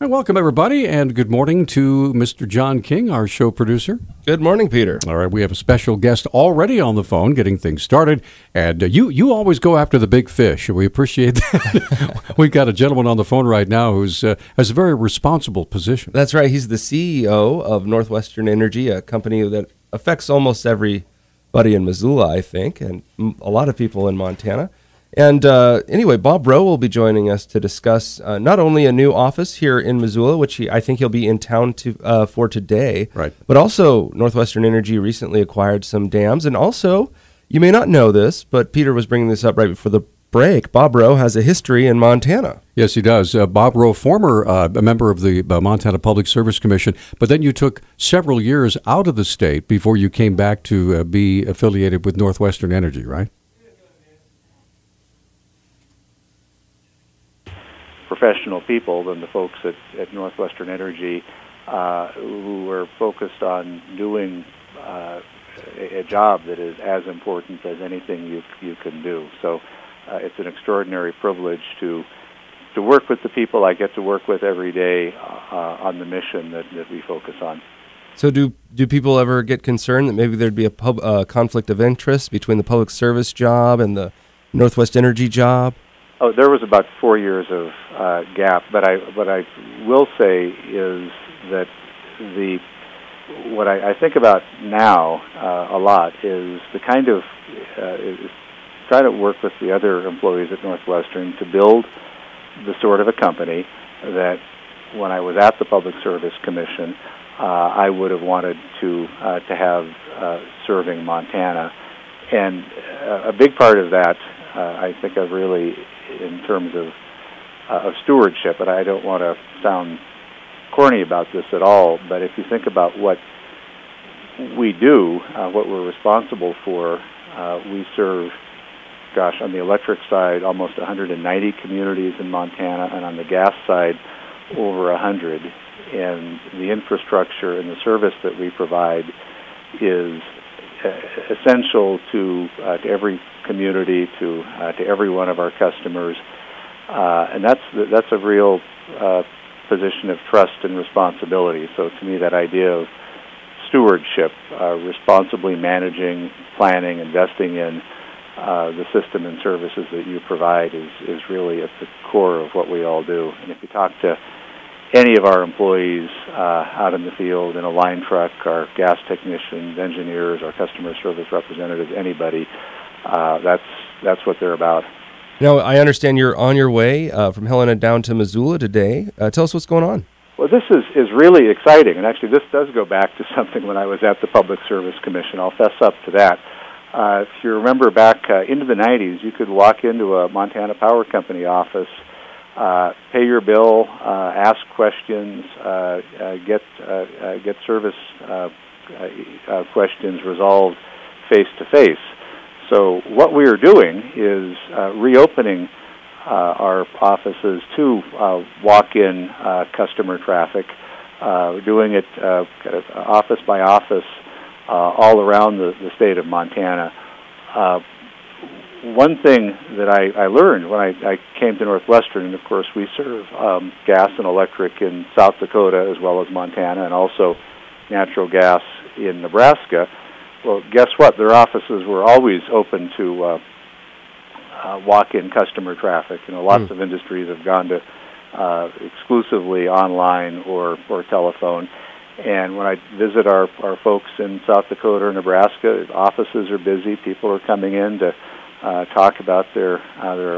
And welcome, everybody, and good morning to Mr. John King, our show producer. Good morning, Peter. All right, we have a special guest already on the phone getting things started, and you always go after the big fish. We appreciate that. We've got a gentleman on the phone right now who's has a very responsible position. That's right. He's the CEO of Northwestern Energy, a company that affects almost everybody in Missoula, I think, and a lot of people in Montana. And anyway, Bob Rowe will be joining us to discuss not only a new office here in Missoula, which I think he'll be in town for today, right, but also Northwestern Energy recently acquired some dams. And also, you may not know this, but Peter was bringing this up right before the break. Bob Rowe has a history in Montana. Yes, he does. Bob Rowe, former a member of the Montana Public Service Commission, but then you took several years out of the state before you came back to be affiliated with Northwestern Energy, right? Professional people than the folks at Northwestern Energy who were focused on doing a job that is as important as anything you can do. So it's an extraordinary privilege to work with the people I get to work with every day on the mission that we focus on. So do people ever get concerned that maybe there'd be a conflict of interest between the public service job and the Northwest Energy job? Oh, there was about 4 years of gap, but what I will say is that what I think about now a lot is the kind of is trying to work with the other employees at Northwestern to build the sort of a company that when I was at the Public Service Commission, I would have wanted to have serving Montana, and a big part of that I think of really in terms of stewardship, but I don't want to sound corny about this at all, but if you think about what we do, what we're responsible for, we serve, on the electric side, almost 190 communities in Montana, and on the gas side, over 100. And the infrastructure and the service that we provide is essential to every community, to every one of our customers, and that's a real position of trust and responsibility. So to me, that idea of stewardship, responsibly managing, planning, investing in the system and services that you provide is really at the core of what we all do. And if you talk to any of our employees out in the field, in a line truck, our gas technicians, engineers, our customer service representatives, anybody, that's what they're about. Now, I understand you're on your way from Helena down to Missoula today. Tell us what's going on. Well, this is really exciting, and actually this does go back to something when I was at the Public Service Commission. I'll fess up to that. If you remember back into the 90s, you could walk into a Montana Power Company office, pay your bill, ask questions, get service questions resolved face-to-face. So what we are doing is reopening our offices to walk-in customer traffic. We're doing it kind of office by office all around the state of Montana. One thing that I learned when I came to Northwestern, and of course we serve gas and electric in South Dakota as well as Montana, and also natural gas in Nebraska. Well, guess what? Their offices were always open to walk-in customer traffic. You know, lots of industries have gone to exclusively online or telephone. And when I visit our folks in South Dakota or Nebraska, offices are busy. People are coming in to talk about their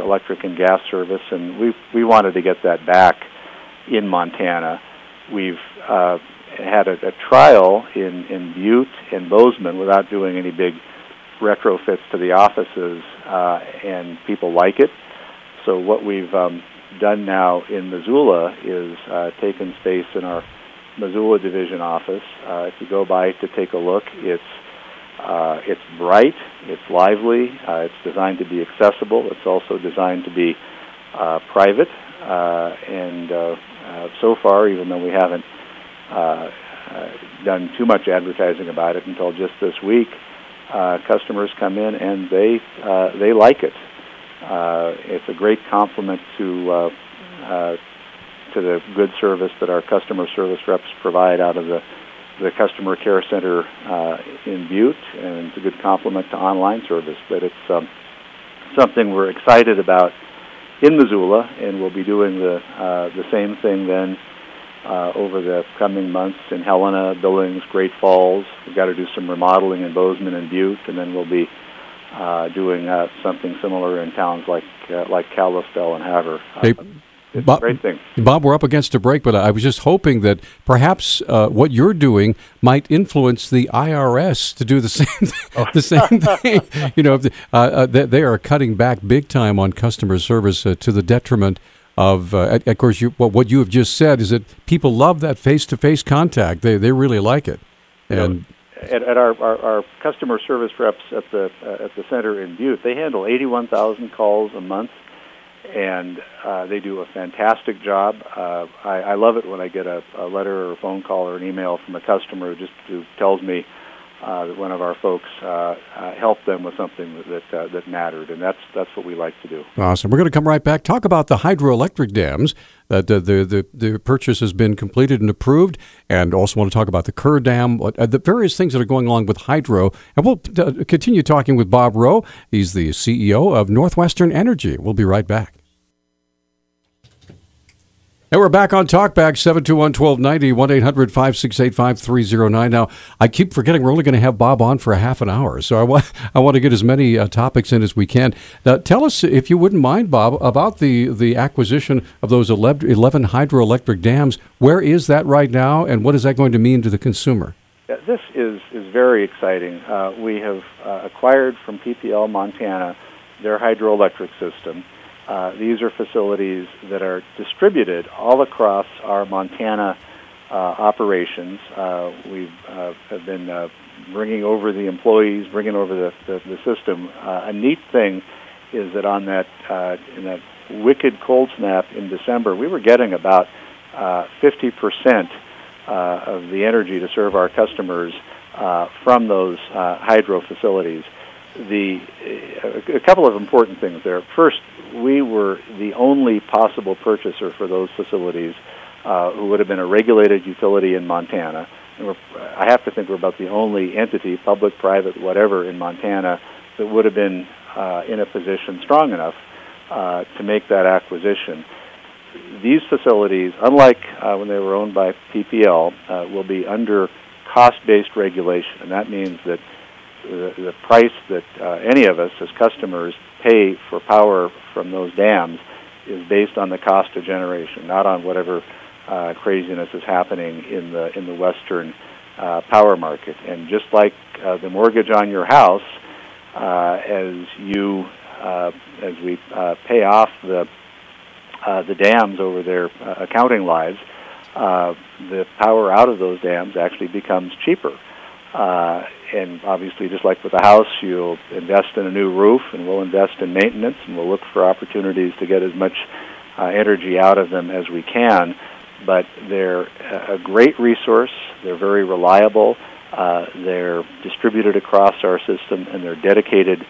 electric and gas service, and we wanted to get that back in Montana. We've had a trial in Butte and Bozeman without doing any big retrofits to the offices, and people like it. So what we've done now in Missoula is taken space in our Missoula Division office. If you go by to take a look, it's bright, it's lively, it's designed to be accessible, it's also designed to be private, and so far, even though we haven't done too much advertising about it until just this week, customers come in and they like it. It's a great compliment to to the good service that our customer service reps provide out of the customer care center in Butte, and it's a good complement to online service. But it's something we're excited about in Missoula, and we'll be doing the same thing then over the coming months in Helena, Billings, Great Falls. We've got to do some remodeling in Bozeman and Butte, and then we'll be doing something similar in towns like Kalispell and Havre. It's a great thing. Bob, we're up against a break, but I was just hoping that perhaps what you're doing might influence the IRS to do the same thing. You know, they are cutting back big time on customer service to the detriment of course, what you have just said is that people love that face-to-face contact. They really like it. And at our customer service reps at the center in Butte, they handle 81,000 calls a month. And they do a fantastic job. I love it when I get a letter or a phone call or an email from a customer who tells me that one of our folks helped them with something that mattered, and that's what we like to do. Awesome. We're going to come right back, talk about the hydroelectric dams. That the purchase has been completed and approved, and also want to talk about the Kerr Dam, the various things that are going along with hydro. And we'll continue talking with Bob Rowe. He's the CEO of Northwestern Energy. We'll be right back. And we're back on Talkback, 721-1290, 1-800-568-5309. Now, I keep forgetting we're only going to have Bob on for a half an hour, so I want to get as many topics in as we can. Tell us, if you wouldn't mind, Bob, about the acquisition of those 11 hydroelectric dams. Where is that right now, and what is that going to mean to the consumer? This is very exciting. We have acquired from PPL Montana their hydroelectric system. These are facilities that are distributed all across our Montana operations. We have been bringing over the employees, bringing over the system. A neat thing is that in that wicked cold snap in December, we were getting about 50% of the energy to serve our customers from those hydro facilities. A couple of important things there. First, we were the only possible purchaser for those facilities who would have been a regulated utility in Montana. And I have to think we're about the only entity, public, private, whatever, in Montana that would have been in a position strong enough to make that acquisition. These facilities, unlike when they were owned by PPL, will be under cost-based regulation, and that means that the price that any of us as customers pay for power from those dams is based on the cost of generation, not on whatever craziness is happening in the Western power market. And just like the mortgage on your house, as we pay off the dams over their accounting lives, the power out of those dams actually becomes cheaper. And obviously, just like with the house, you'll invest in a new roof, and we'll invest in maintenance, and we'll look for opportunities to get as much energy out of them as we can. But they're a great resource. They're very reliable. They're distributed across our system, and they're dedicated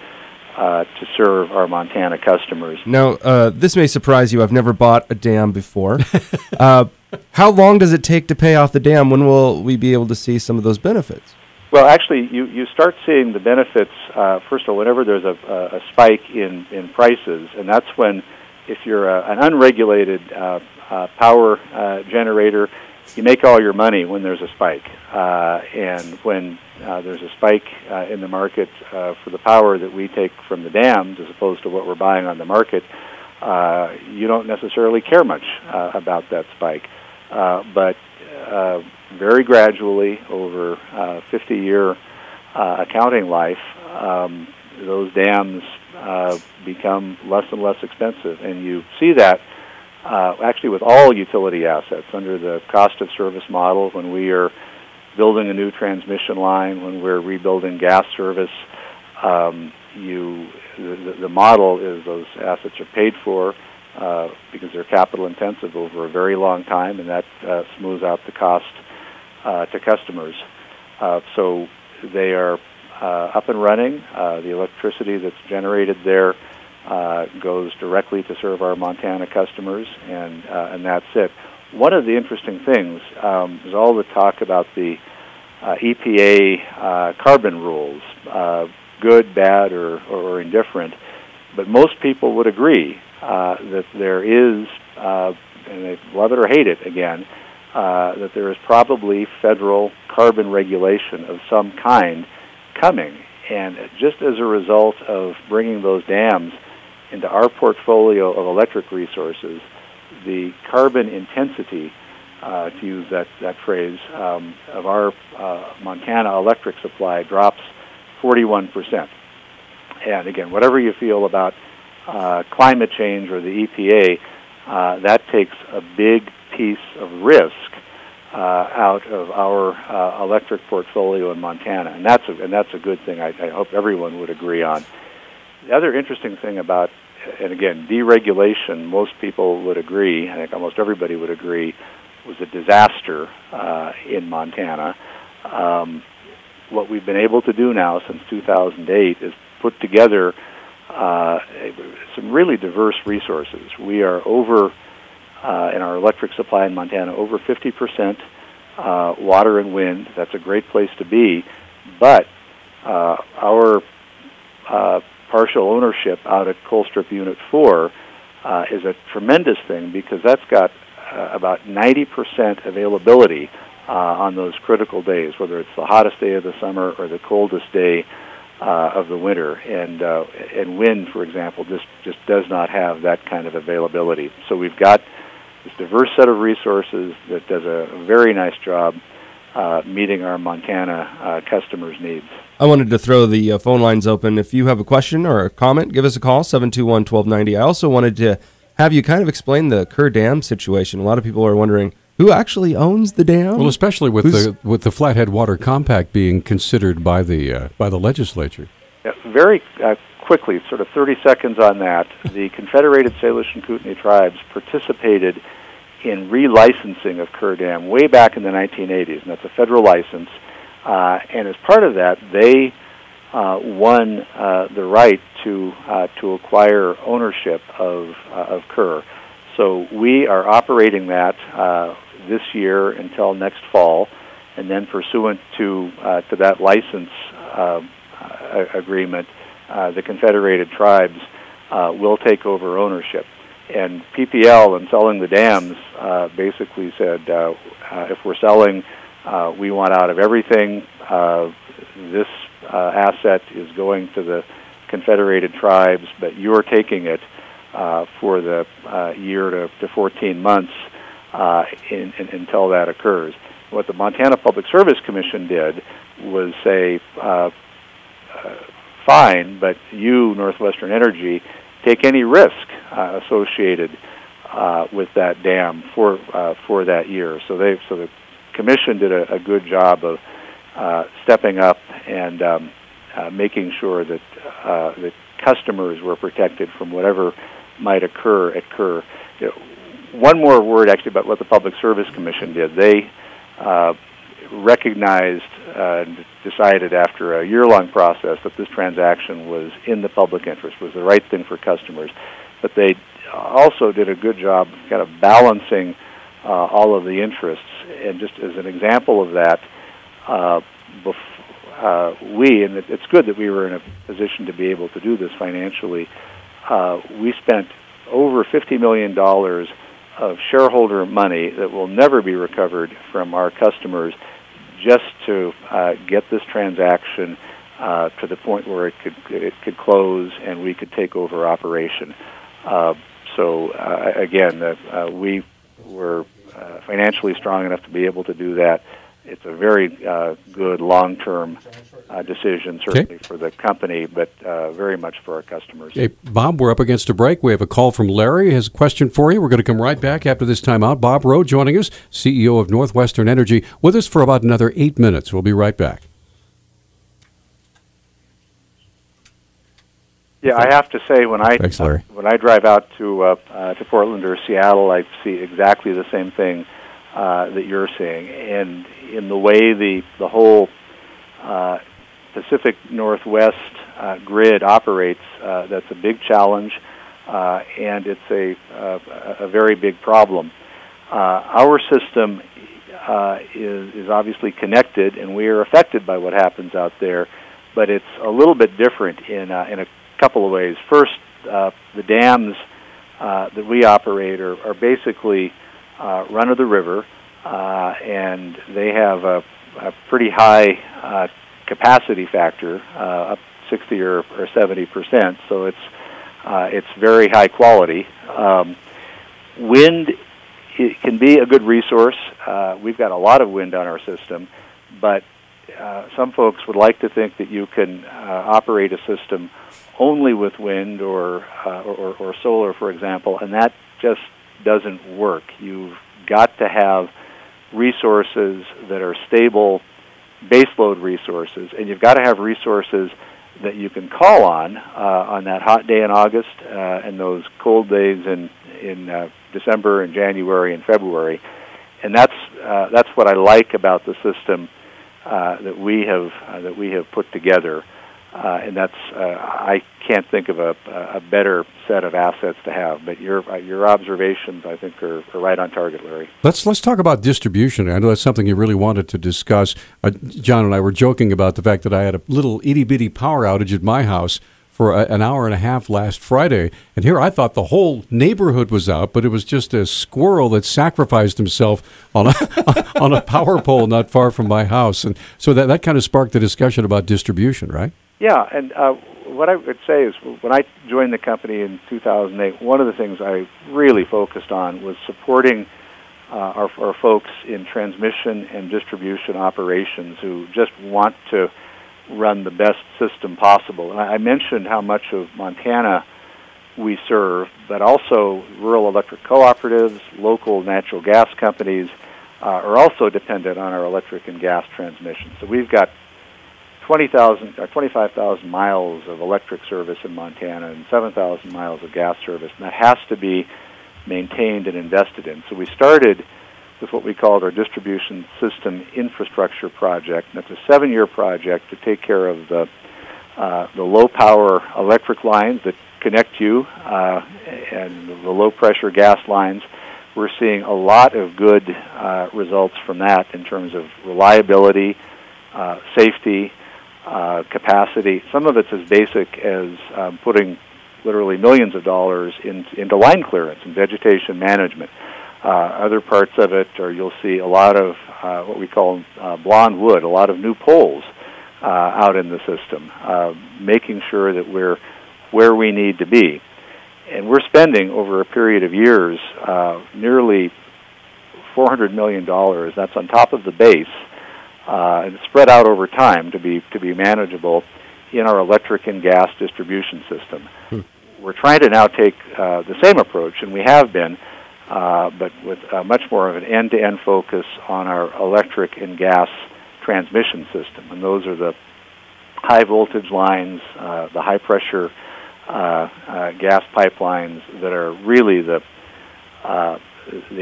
to serve our Montana customers. Now, this may surprise you. I've never bought a dam before. How long does it take to pay off the dam? When will we be able to see some of those benefits? Well, actually, you start seeing the benefits, first of all, whenever there's a spike in prices, and that's when, if you're an unregulated power generator, you make all your money when there's a spike. And when there's a spike in the market for the power that we take from the dams, as opposed to what we're buying on the market, you don't necessarily care much about that spike. But very gradually, over 50-year accounting life, those dams become less and less expensive. And you see that actually with all utility assets under the cost of service model. When we are building a new transmission line, when we're rebuilding gas service, the model is those assets are paid for because they're capital intensive over a very long time, and that smooths out the cost to customers. So they are up and running. The electricity that's generated there goes directly to serve our Montana customers, and that's it. one of the interesting things is all the talk about the EPA carbon rules, good, bad, or indifferent. But most people would agree that there is, and they love it or hate it again, that there is probably federal carbon regulation of some kind coming. And just as a result of bringing those dams into our portfolio of electric resources, the carbon intensity, to use that phrase, of our Montana electric supply drops 41%. And again, whatever you feel about climate change or the EPA, that takes a big piece of risk out of our electric portfolio in Montana, and that's a good thing. I hope everyone would agree on. The other interesting thing about, and again, deregulation, most people would agree, I think almost everybody would agree, was a disaster in Montana. What we've been able to do now since 2008 is put together some really diverse resources. We are over, in our electric supply in Montana, over 50% water and wind. That's a great place to be, but our partial ownership out at Colstrip Unit 4 is a tremendous thing because that's got about 90% availability on those critical days, whether it's the hottest day of the summer or the coldest day of the winter. And wind, for example, just does not have that kind of availability. So we've got this diverse set of resources that does a very nice job meeting our Montana customers' needs. I wanted to throw the phone lines open. If you have a question or a comment, give us a call, 721-1290. I also wanted to have you kind of explain the Kerr Dam situation. A lot of people are wondering, who actually owns the dam? Well, especially with the Flathead Water Compact being considered by the legislature. Yeah, very quickly, sort of 30 seconds on that, the Confederated Salish and Kootenai tribes participated in relicensing of Kerr Dam way back in the 1980s, and that's a federal license. And as part of that, they won the right to acquire ownership of Kerr. So we are operating that this year until next fall, and then pursuant to that license agreement, the Confederated Tribes will take over ownership. And PPL, in selling the dams, basically said, if we're selling, we want out of everything. This asset is going to the Confederated Tribes, but you're taking it for the year to 14 months until that occurs. What the Montana Public Service Commission did was say, fine, but you, Northwestern Energy, take any risk associated with that dam for that year. So the Commission did a good job of stepping up and making sure that that customers were protected from whatever might occur at Kerr. You know, one more word actually about what the Public Service Commission did. They recognized and decided after a year-long process that this transaction was in the public interest, was the right thing for customers. But they also did a good job kind of balancing all of the interests. And just as an example of that, and it's good that we were in a position to be able to do this financially, we spent over $50 million of shareholder money that will never be recovered from our customers just to get this transaction to the point where it could close and we could take over operation. Again, we were financially strong enough to be able to do that. It's a very good long-term decision, certainly for the company, but very much for our customers. Okay, Bob, we're up against a break. We have a call from Larry. He has a question for you. We're going to come right back after this time out. Bob Rowe joining us, CEO of Northwestern Energy, with us for about another 8 minutes. We'll be right back. Yeah, I have to say when I drive out to Portland or Seattle, I see exactly the same thing that you're seeing, and in the way the whole Pacific Northwest grid operates, that's a big challenge, and it's a very big problem. Our system is obviously connected, and we are affected by what happens out there, but it's a little bit different in a couple of ways. First, the dams that we operate are basically run of the river, and they have a pretty high capacity factor, up 60 or 70%. So it's very high quality. Wind, it can be a good resource. We've got a lot of wind on our system, but some folks would like to think that you can operate a system only with wind or solar, for example, and that just doesn't work. You've got to have resources that are stable, baseload resources, and you've got to have resources that you can call on that hot day in August and those cold days in December and January and February, and that's what I like about the system that we have put together, and that's I can't think of a better set of assets to have. But your observations, I think, are right on target, Larry. Let's talk about distribution. I know that's something you really wanted to discuss. John and I were joking about the fact that I had a little itty-bitty power outage at my house for an hour and a half last Friday, and here I thought the whole neighborhood was out, but it was just a squirrel that sacrificed himself on a power pole not far from my house, and so that kind of sparked the discussion about distribution, right? Yeah, and what I would say is when I joined the company in 2008, one of the things I really focused on was supporting our folks in transmission and distribution operations who just want to run the best system possible. And I mentioned how much of Montana we serve, but also rural electric cooperatives, local natural gas companies are also dependent on our electric and gas transmission. So we've got 20,000 or 25,000 miles of electric service in Montana and 7,000 miles of gas service, and that has to be maintained and invested in. So we started with what we called our distribution system infrastructure project. And it's a 7-year project to take care of the low-power electric lines that connect you and the low-pressure gas lines. We're seeing a lot of good results from that in terms of reliability, safety, capacity. Some of it's as basic as putting literally millions of dollars into line clearance and vegetation management. Other parts of it, or you'll see a lot of what we call blonde wood, a lot of new poles out in the system, making sure that we're where we need to be. And we're spending over a period of years nearly $400 million. That's on top of the base, and spread out over time to be manageable in our electric and gas distribution system. We're trying to now take the same approach, and we have been, but with much more of an end-to-end focus on our electric and gas transmission system. And those are the high-voltage lines, the high-pressure gas pipelines that are really the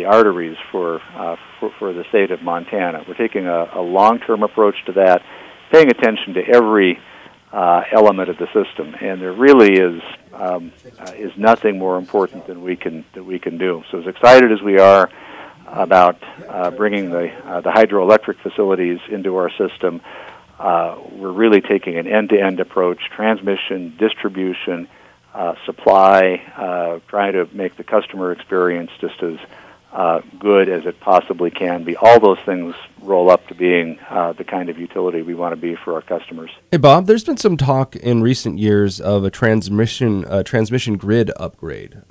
arteries for the state of Montana. We're taking a long-term approach to that, paying attention to every element of the system, and there really is nothing more important than we can do. So as excited as we are about bringing the hydroelectric facilities into our system, we're really taking an end-to-end approach: transmission, distribution, supply, trying to make the customer experience just as good as it possibly can be. All those things roll up to being the kind of utility we want to be for our customers. Hey, Bob, there's been some talk in recent years of a transmission grid upgrade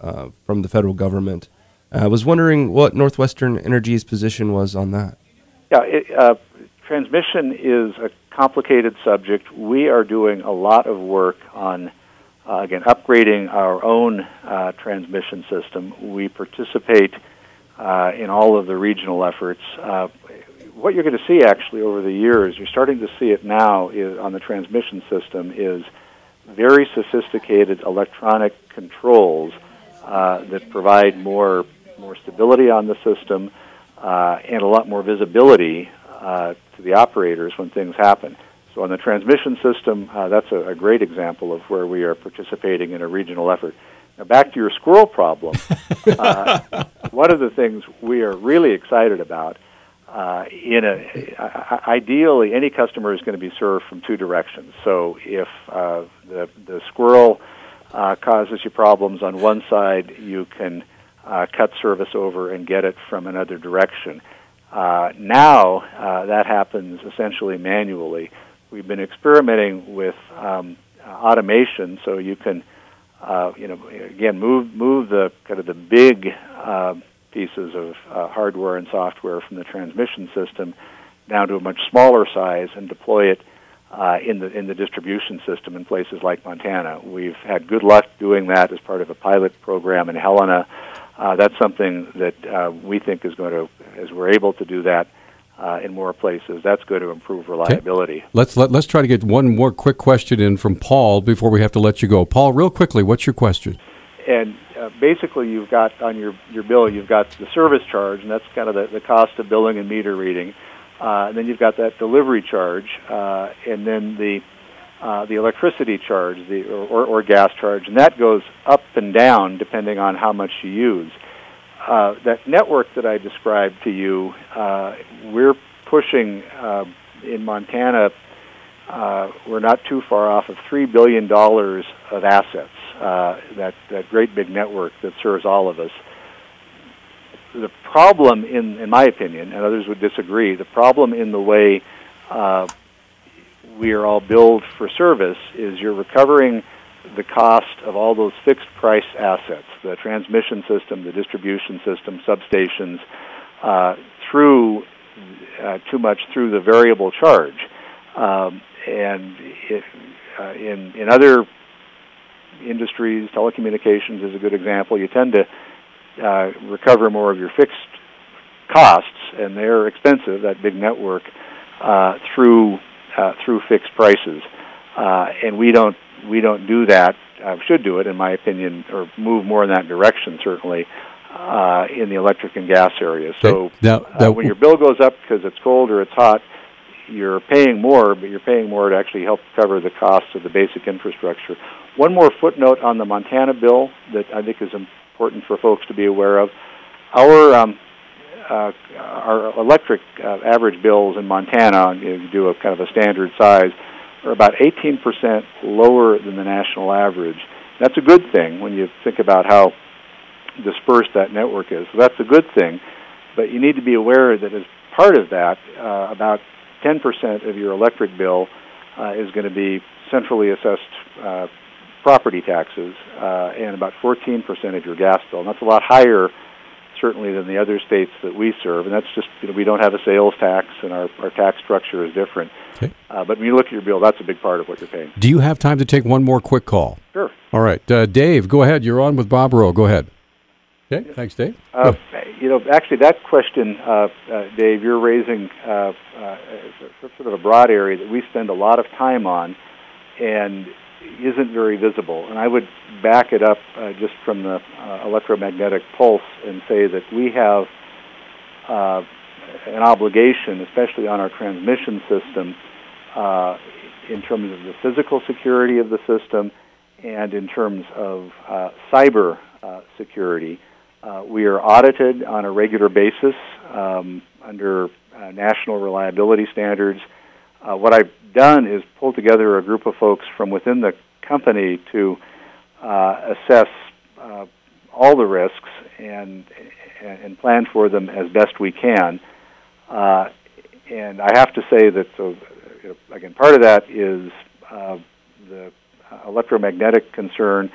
from the federal government. I was wondering what Northwestern Energy's position was on that. Yeah, transmission is a complicated subject. We are doing a lot of work on, again, upgrading our own transmission system. We participate in all of the regional efforts. What you're going to see actually over the years, you're starting to see it now on the transmission system, is very sophisticated electronic controls that provide more stability on the system and a lot more visibility to the operators when things happen. So on the transmission system, that's a great example of where we are participating in a regional effort. Now back to your squirrel problem. one of the things we are really excited about, ideally, any customer is going to be served from two directions. So if the squirrel causes you problems on one side, you can cut service over and get it from another direction. Now that happens essentially manually. We've been experimenting with automation, so you can, again, move the kind of the big pieces of hardware and software from the transmission system down to a much smaller size and deploy it in the distribution system in places like Montana. We've had good luck doing that as part of a pilot program in Helena. That's something that we think is going to, as we're able to do that in more places, that's going to improve reliability. Okay. Let's try to get one more quick question in from Paul before we have to let you go. Paul, real quickly, what's your question? And basically, you've got on your bill, you've got the service charge, and that's kind of the cost of billing and meter reading. And then you've got that delivery charge, and then the electricity charge, or gas charge, and that goes up and down depending on how much you use. That network that I described to you, we're pushing in Montana. We're not too far off of $3 billion of assets. That great big network that serves all of us. The problem, in my opinion, and others would disagree, the problem in the way we are all billed for service is you're recovering the cost of all those fixed price assets, the transmission system, the distribution system, substations, through too much through the variable charge. And if, in other industries, telecommunications is a good example, you tend to recover more of your fixed costs, and they're expensive, that big network, through fixed prices. And we don't do that. Should do it, in my opinion, or move more in that direction, certainly, in the electric and gas area. So when your bill goes up because it's cold or it's hot, you're paying more, but you're paying more to actually help cover the costs of the basic infrastructure. One more footnote on the Montana bill that I think is important for folks to be aware of. Our electric average bills in Montana, you do a kind of a standard size, are about 18% lower than the national average. That's a good thing when you think about how dispersed that network is. So that's a good thing, but you need to be aware that as part of that, about 10% of your electric bill is going to be centrally assessed property taxes, and about 14% of your gas bill. And that's a lot higher, certainly, than the other states that we serve. And that's just, we don't have a sales tax, and our tax structure is different. Okay. But when you look at your bill, that's a big part of what you're paying. Do you have time to take one more quick call? Sure. All right. Dave, go ahead. You're on with Bob Rowe. Go ahead. Okay. Thanks, Dave. Actually, that question, Dave, you're raising sort of a broad area that we spend a lot of time on and isn't very visible. And I would back it up just from the electromagnetic pulse and say that we have an obligation, especially on our transmission system, in terms of the physical security of the system and in terms of cyber security. We are audited on a regular basis under national reliability standards. What I've done is pull together a group of folks from within the company to assess all the risks and plan for them as best we can. And I have to say that, again, part of that is the electromagnetic concern.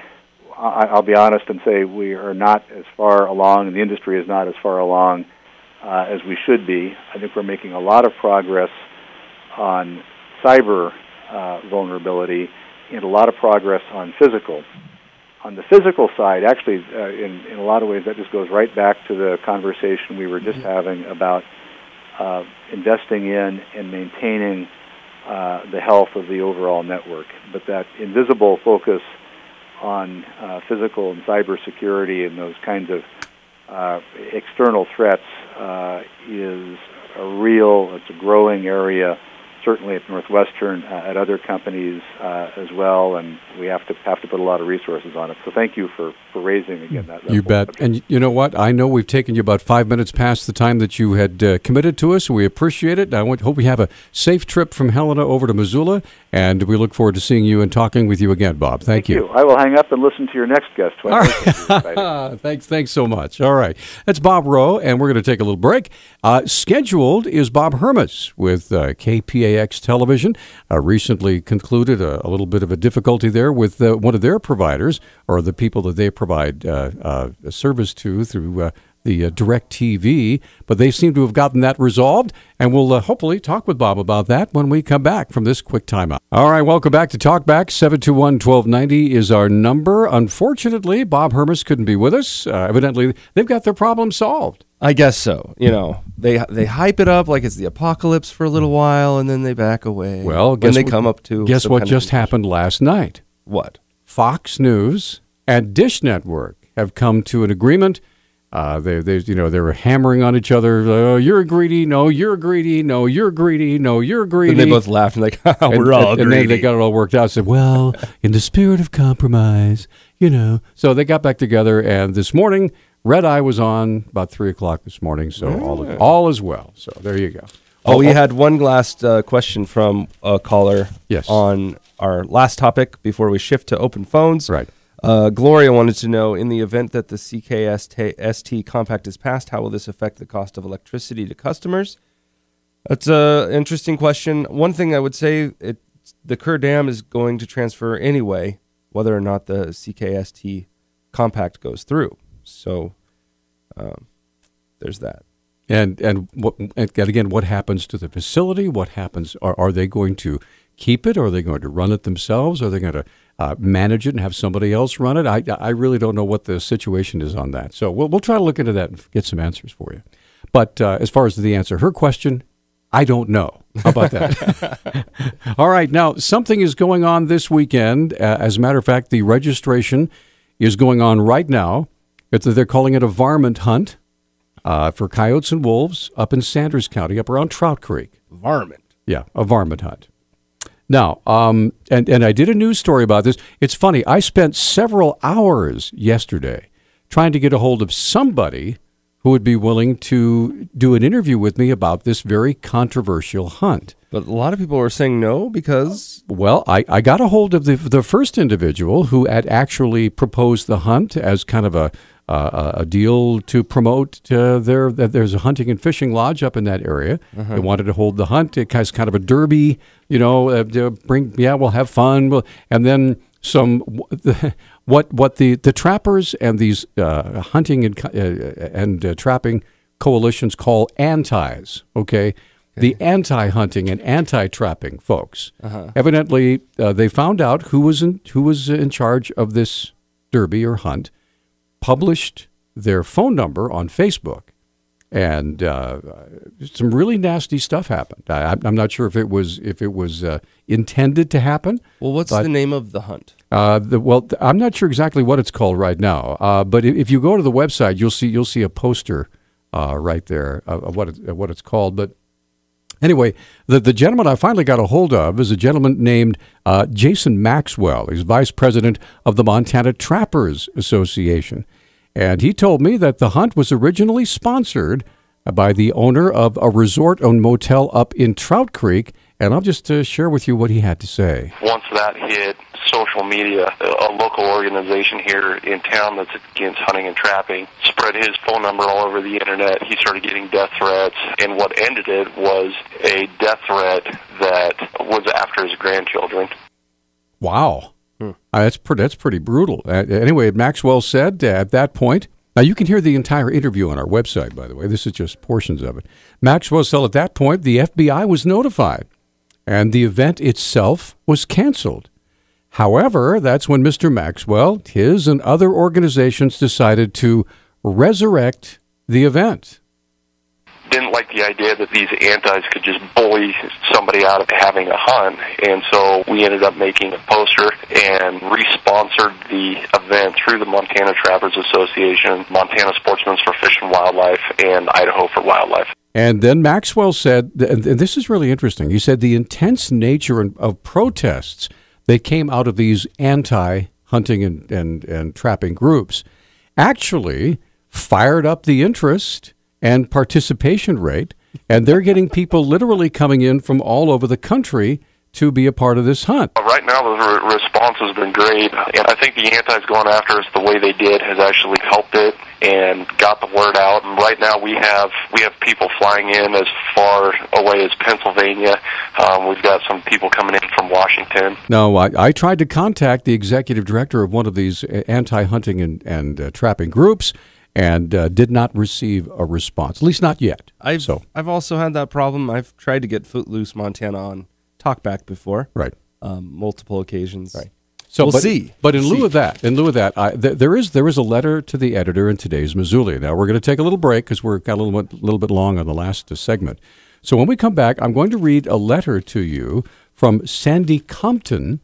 I'll be honest and say we are not as far along, and the industry is not as far along as we should be. I think we're making a lot of progress on cyber vulnerability and a lot of progress on physical. On the physical side, actually, in a lot of ways, that just goes right back to the conversation we were just having about investing in and maintaining the health of the overall network. But that invisible focus on physical and cyber security and those kinds of external threats is it's a growing area certainly at Northwestern, at other companies as well, and we have to put a lot of resources on it. So thank you for raising again that. You bet. Subject. And you know what? I know we've taken you about 5 minutes past the time that you had committed to us. We appreciate it. I hope we have a safe trip from Helena over to Missoula, and we look forward to seeing you and talking with you again, Bob. Thank you. I will hang up and listen to your next guest. All right. Thanks so much. All right. That's Bob Rowe, and we're going to take a little break. Scheduled is Bob Hermes with KPAX Television. Recently concluded a little bit of a difficulty there with one of their providers, or the people that they provide a service to through the DirecTV, but they seem to have gotten that resolved, and we'll hopefully talk with Bob about that when we come back from this quick timeout. All right, welcome back to Talkback. 721-1290 is our number. Unfortunately, Bob Hermes couldn't be with us. Evidently, they've got their problem solved. I guess so. You know, they hype it up like it's the apocalypse for a little while, and then they back away. Well, guess what just happened last night? What? Fox News and Dish Network have come to an agreement. They were hammering on each other. Oh, you're greedy. No, you're greedy. No, you're greedy. No, you're greedy. And they both laughed and like, we're all greedy. And then they got it all worked out. Said, well, in the spirit of compromise, So they got back together, and this morning, Red Eye was on about 3 o'clock this morning. So all is well. So there you go. We had one last question from a caller. Yes. On our last topic before we shift to open phones. Right. Gloria wanted to know, in the event that the CKST compact is passed, how will this affect the cost of electricity to customers? That's an interesting question. One thing I would say, the Kerr Dam is going to transfer anyway, whether or not the CKST compact goes through. So there's that. And again, what happens to the facility? What happens? Are they going to keep it? Or are they going to run it themselves? Are they going to manage it and have somebody else run it? I really don't know what the situation is on that. So we'll try to look into that and get some answers for you. But as far as the answer, her question, I don't know. How about that? All right. Now, something is going on this weekend. As a matter of fact, the registration is going on right now. They're calling it a varmint hunt for coyotes and wolves up in Sanders County, up around Trout Creek. Varmint. Yeah, a varmint hunt. Now, and I did a news story about this. It's funny. I spent several hours yesterday trying to get a hold of somebody who would be willing to do an interview with me about this very controversial hunt. But a lot of people were saying no because... Well, I got a hold of the first individual who had actually proposed the hunt as kind of a deal to promote that there's a hunting and fishing lodge up in that area. They wanted to hold the hunt. It has kind of a derby, we'll have fun. And then what the trappers and these hunting and trapping coalitions call antis, okay? The anti-hunting and anti-trapping folks. Evidently, they found out who was in charge of this derby or hunt, published their phone number on Facebook, and some really nasty stuff happened. I'm not sure if it was intended to happen. Well, what's the name of the hunt? I'm not sure exactly what it's called right now. But if you go to the website, you'll see a poster right there of what it's called. But anyway, the gentleman I finally got a hold of is a gentleman named Jason Maxwell. He's vice president of the Montana Trappers Association. And he told me that the hunt was originally sponsored by the owner of a resort and motel up in Trout Creek. And I'll just share with you what he had to say. Once that hit social media, a local organization here in town that's against hunting and trapping spread his phone number all over the internet. He started getting death threats, and what ended it was a death threat that was after his grandchildren. Wow. That's pretty brutal. Anyway, Maxwell said at that point, now you can hear the entire interview on our website, by the way. This is just portions of it. Maxwell said at that point the FBI was notified, and the event itself was canceled. However, that's when Mr. Maxwell, his and other organizations decided to resurrect the event. didn't like the idea that these antis could just bully somebody out of having a hunt, and so we ended up making a poster and re-sponsored the event through the Montana Trappers Association, Montana Sportsmen for Fish and Wildlife, and Idaho for Wildlife. And then Maxwell said, and this is really interesting, he said the intense nature of protests that came out of these anti-hunting and trapping groups actually fired up the interest and participation rate, and they're getting people literally coming in from all over the country to be a part of this hunt. Right now, the response has been great, and I think the antis going after us the way they did has actually helped it and got the word out. And right now, we have people flying in as far away as Pennsylvania. We've got some people coming in from Washington. No, I tried to contact the executive director of one of these anti-hunting and trapping groups, and did not receive a response, at least not yet. I've also had that problem. I've tried to get Footloose Montana on Talkback before, right? Multiple occasions, right? So we'll see. But in lieu of that, there is a letter to the editor in today's Missoula. Now we're going to take a little break because we're got a little bit long on the last segment. So when we come back, I'm going to read a letter to you from Sandy Compton,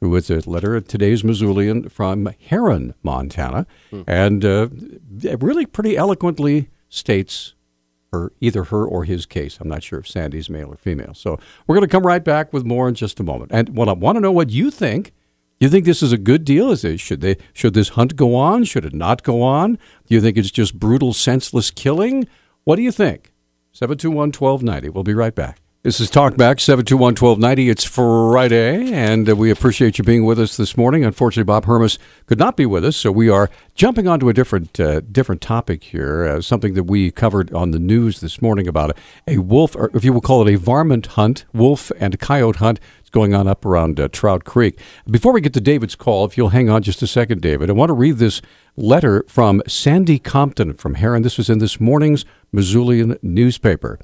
who is a letter at today's Missoulian from Heron, Montana, and really pretty eloquently states either her or his case. I'm not sure if Sandy's male or female. So we're going to come right back with more in just a moment. And I want to know what you think. You think this is a good deal? Should this hunt go on? Should it not go on? Do you think it's just brutal, senseless killing? What do you think? 721-1290. We'll be right back. This is Talkback, 721-1290. It's Friday, and we appreciate you being with us this morning. Unfortunately, Bob Hermes could not be with us, so we are jumping onto a different topic here, something that we covered on the news this morning about a wolf, or if you will call it a varmint hunt, wolf and coyote hunt. It's going on up around Trout Creek. Before we get to David's call, if you'll hang on just a second, David, I want to read this letter from Sandy Compton from Heron. This was in this morning's Missoulian newspaper.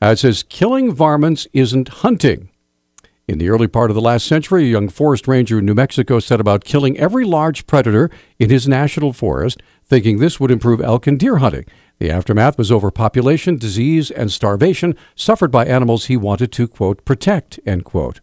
It says, killing varmints isn't hunting. In the early part of the last century, a young forest ranger in New Mexico set about killing every large predator in his national forest, thinking this would improve elk and deer hunting. The aftermath was overpopulation, disease, and starvation suffered by animals he wanted to, quote, protect, end quote.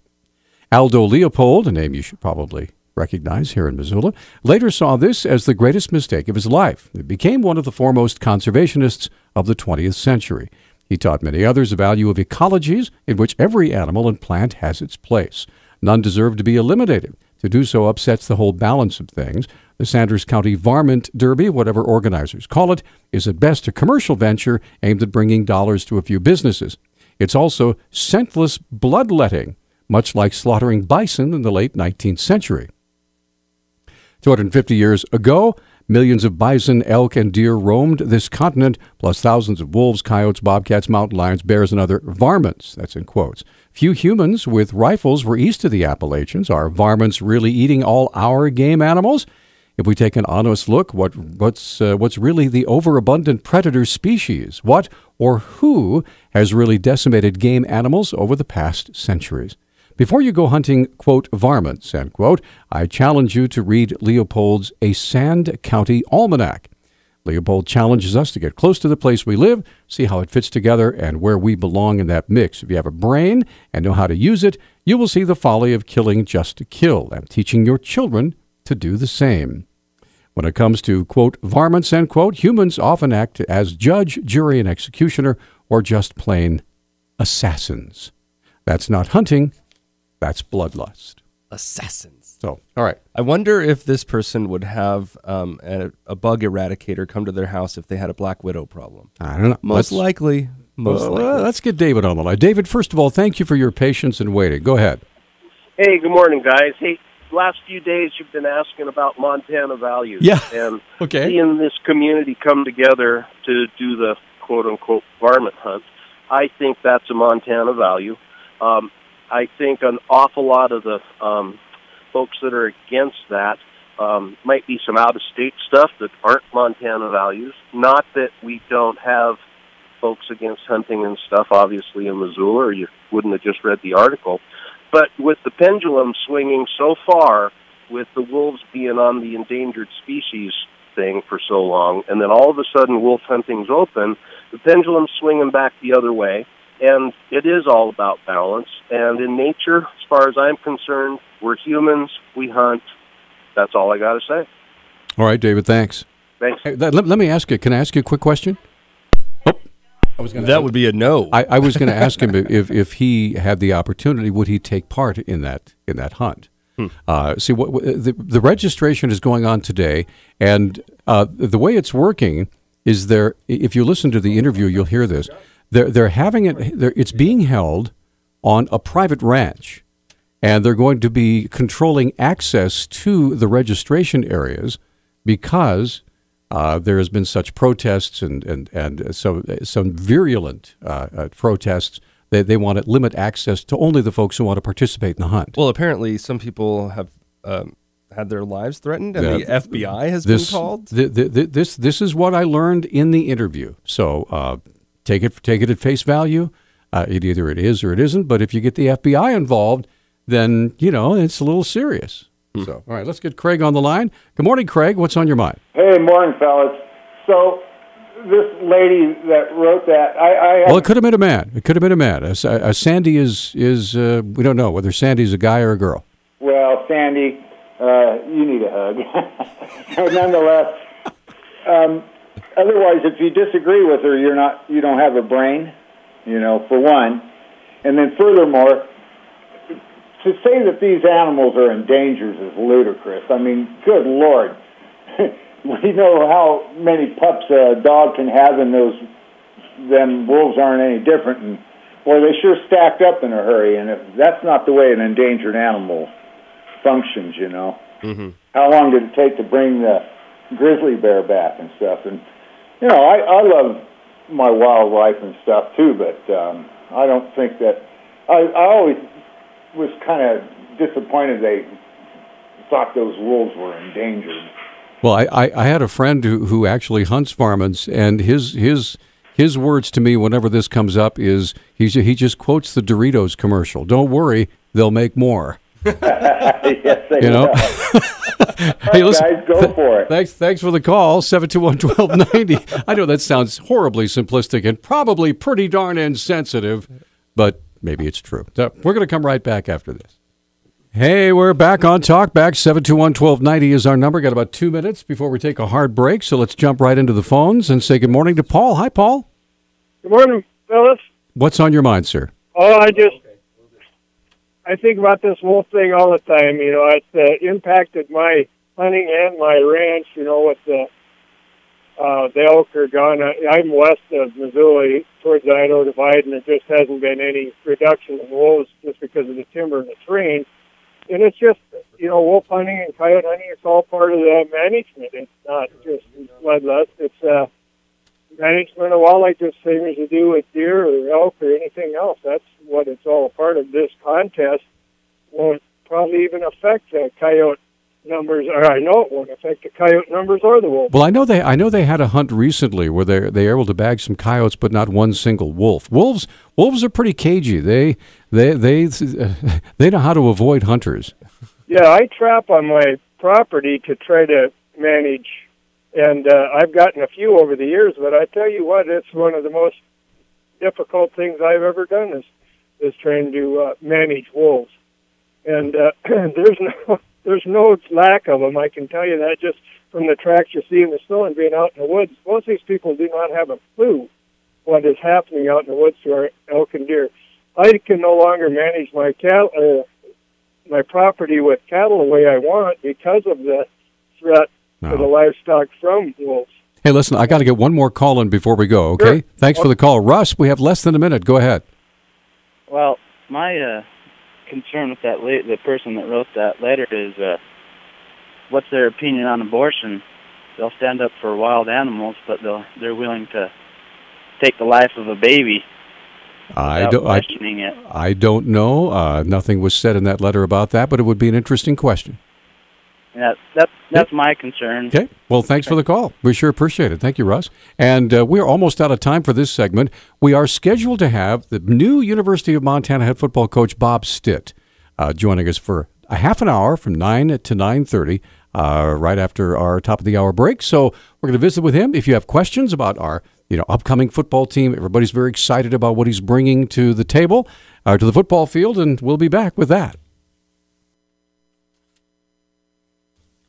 Aldo Leopold, a name you should probably recognize here in Missoula, later saw this as the greatest mistake of his life. He became one of the foremost conservationists of the 20th century. He taught many others the value of ecologies in which every animal and plant has its place. None deserve to be eliminated. To do so upsets the whole balance of things. The Sanders County Varmint Derby, whatever organizers call it, is at best a commercial venture aimed at bringing dollars to a few businesses. It's also scentless bloodletting, much like slaughtering bison in the late 19th century. 250 years ago, millions of bison, elk, and deer roamed this continent, plus thousands of wolves, coyotes, bobcats, mountain lions, bears, and other varmints. That's in quotes. Few humans with rifles were east of the Appalachians. Are varmints really eating all our game animals? If we take an honest look, what's really the overabundant predator species? What or who has really decimated game animals over the past centuries? Before you go hunting, quote, varmints, end quote, I challenge you to read Leopold's A Sand County Almanac. Leopold challenges us to get close to the place we live, see how it fits together, and where we belong in that mix. If you have a brain and know how to use it, you will see the folly of killing just to kill and teaching your children to do the same. When it comes to, quote, varmints, end quote, humans often act as judge, jury, and executioner, or just plain assassins. That's not hunting. That's bloodlust. Assassins. So, all right. I wonder if this person would have a bug eradicator come to their house if they had a black widow problem. I don't know. Most likely. Let's get David on the line. David, first of all, thank you for your patience and waiting. Go ahead. Hey, good morning, guys. Hey, last few days you've been asking about Montana values. Yeah. And okay. Seeing this community come together to do the quote-unquote varmint hunt, I think that's a Montana value. I think an awful lot of the folks that are against that might be some out-of-state stuff that aren't Montana values. Not that we don't have folks against hunting and stuff, obviously, in Missoula, or you wouldn't have just read the article. But with the pendulum swinging so far, with the wolves being on the endangered species thing for so long, and then all of a sudden wolf hunting's open, the pendulum's swinging back the other way, and it is all about balance. And in nature, as far as I'm concerned, we're humans, we hunt. That's all I got to say. All right, David, thanks. Thanks. Hey, let me ask you, can I ask you a quick question? That would be a no. I was going to ask him if he had the opportunity, would he take part in that hunt? See, the registration is going on today, and the way it's working is if you listen to the interview, you'll hear this. They're having it. It's being held on a private ranch, and they're going to be controlling access to the registration areas because there has been such protests and some virulent protests. They want to limit access to only the folks who want to participate in the hunt. Well, apparently some people have had their lives threatened, and the FBI has been called. This is what I learned in the interview. So take it at face value. Either it is or it isn't. But if you get the FBI involved, then it's a little serious. So, all right, let's get Craig on the line. Good morning, Craig. What's on your mind? Hey, morning, fellas. So, this lady that wrote that, well, it could have been a man. It could have been a man. Sandy is we don't know whether Sandy's a guy or a girl. Well, Sandy, you need a hug. Nonetheless, otherwise, if you disagree with her, you don't have a brain, for one. And then furthermore, to say that these animals are endangered is ludicrous. I mean, good Lord. We know how many pups a dog can have, and them wolves aren't any different. And, boy, they sure stacked up in a hurry, and if that's not the way an endangered animal functions, Mm-hmm. How long did it take to bring the grizzly bear back and stuff? And, I love my wildlife and stuff, too, but I don't think that... I always was kind of disappointed they thought those wolves were endangered. Well, I had a friend who actually hunts varmints, and his words to me whenever this comes up is he just quotes the Doritos commercial. Don't worry, they'll make more. Yes, they will. Hey, listen, guys, go for it. Thanks for the call, 721-1290. I know that sounds horribly simplistic and probably pretty darn insensitive, but maybe it's true. So we're going to come right back after this. Hey, we're back on Talkback. 721-1290 is our number. Got about 2 minutes before we take a hard break, so let's jump right into the phones and say good morning to Paul. Hi, Paul. Good morning, fellas. What's on your mind, sir? Oh, I think about this wolf thing all the time. It's impacted my hunting and my ranch, with the elk are gone. I'm west of Missoula towards the Idaho Divide, and there just hasn't been any reduction in wolves just because of the timber and the terrain. And it's just, wolf hunting and coyote hunting, it's all part of the management. It's not just bloodlust. It's management of wildlife, just same as you do with deer or elk or anything else. That's what it's all a part of. This contest won't probably even affect the coyote numbers, or I know it won't affect the coyote numbers or the wolf. Well, I know they had a hunt recently where they were able to bag some coyotes, but not one single wolf. Wolves are pretty cagey. They know how to avoid hunters. Yeah, I trap on my property to try to manage, and I've gotten a few over the years. But I tell you what, it's one of the most difficult things I've ever done is trying to manage wolves. And there's no lack of them. I can tell you that just from the tracks you see in the snow and being out in the woods. Most of these people do not have a clue what is happening out in the woods to our elk and deer. I can no longer manage my cattle, my property with cattle the way I want because of the threat to the livestock from wolves. Hey, listen, I got to get one more call in before we go, okay? Sure. Thanks for the call. Russ, we have less than a minute. Go ahead. Well, my concern with the person that wrote that letter is what's their opinion on abortion. They'll stand up for wild animals, but they're willing to take the life of a baby without questioning it. I don't know. Nothing was said in that letter about that, but it would be an interesting question. Yeah, that's my concern. Okay. Well, thanks for the call. We sure appreciate it. Thank you, Russ. And we're almost out of time for this segment. We are scheduled to have the new University of Montana head football coach Bob Stitt joining us for a half an hour from 9 to 9:30 right after our top of the hour break. So we're going to visit with him. If you have questions about our upcoming football team. Everybody's very excited about what he's bringing to the table, to the football field, and we'll be back with that.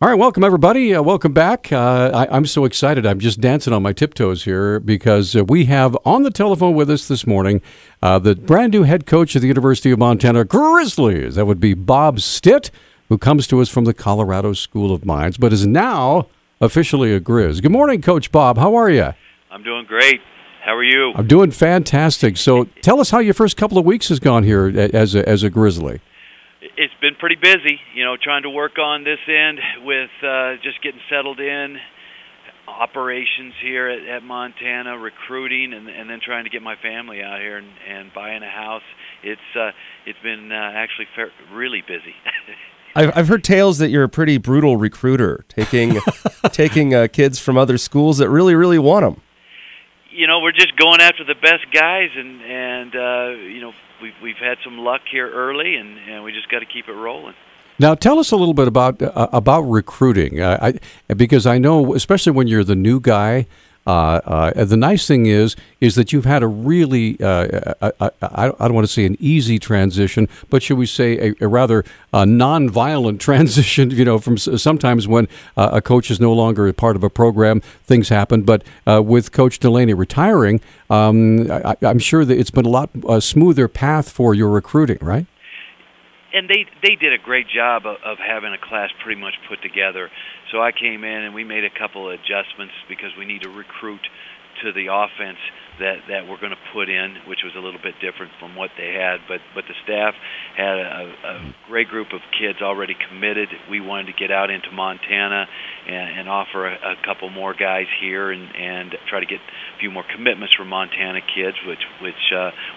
All right, welcome, everybody. Welcome back. I'm so excited. I'm just dancing on my tiptoes here because we have on the telephone with us this morning the brand new head coach of the University of Montana Grizzlies. That would be Bob Stitt, who comes to us from the Colorado School of Mines, but is now officially a Griz. Good morning, Coach Bob. How are you? I'm doing great. How are you? I'm doing fantastic. So tell us how your first couple of weeks has gone here as a Grizzly. It's been pretty busy, trying to work on this end with just getting settled in, operations here at Montana, recruiting, and then trying to get my family out here and buying a house. It's been actually really busy. I've heard tales that you're a pretty brutal recruiter, taking kids from other schools that really, really want them. We're just going after the best guys, and we've had some luck here early, and we just got to keep it rolling. Now, tell us a little bit about recruiting, because I know, especially when you're the new guy, the nice thing is that you've had a really, I don't want to say an easy transition, but should we say a rather non-violent transition, from sometimes when a coach is no longer a part of a program, things happen. But with Coach Delaney retiring, I'm sure that it's been a lot smoother path for your recruiting, right? And they did a great job of having a class pretty much put together. So I came in and we made a couple of adjustments because we need to recruit to the offense that we're going to put in, which was a little bit different from what they had. But the staff had a great group of kids already committed. We wanted to get out into Montana and offer a couple more guys here and try to get a few more commitments from Montana kids, which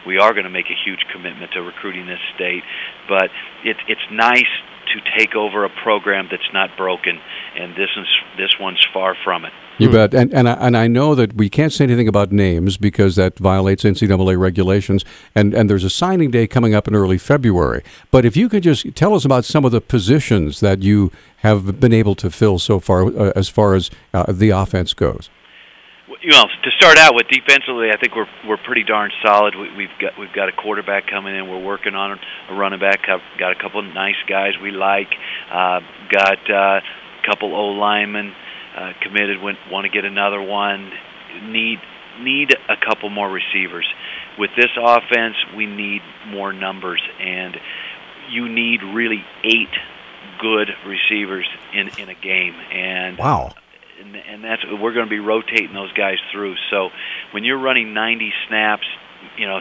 we are going to make a huge commitment to recruiting this state. But it's nice to take over a program that's not broken, and this one's far from it. You bet. And I know that we can't say anything about names because that violates NCAA regulations, and there's a signing day coming up in early February. But if you could just tell us about some of the positions that you have been able to fill so far as the offense goes. To start out with, defensively, I think we're pretty darn solid. We've got a quarterback coming in. We're working on a running back. Got a couple of nice guys we like. Got a couple O-linemen committed. Want to get another one. Need a couple more receivers. With this offense, we need more numbers, and you need really 8 good receivers in a game. And wow. And that's we're going to be rotating those guys through. So when you're running 90 snaps,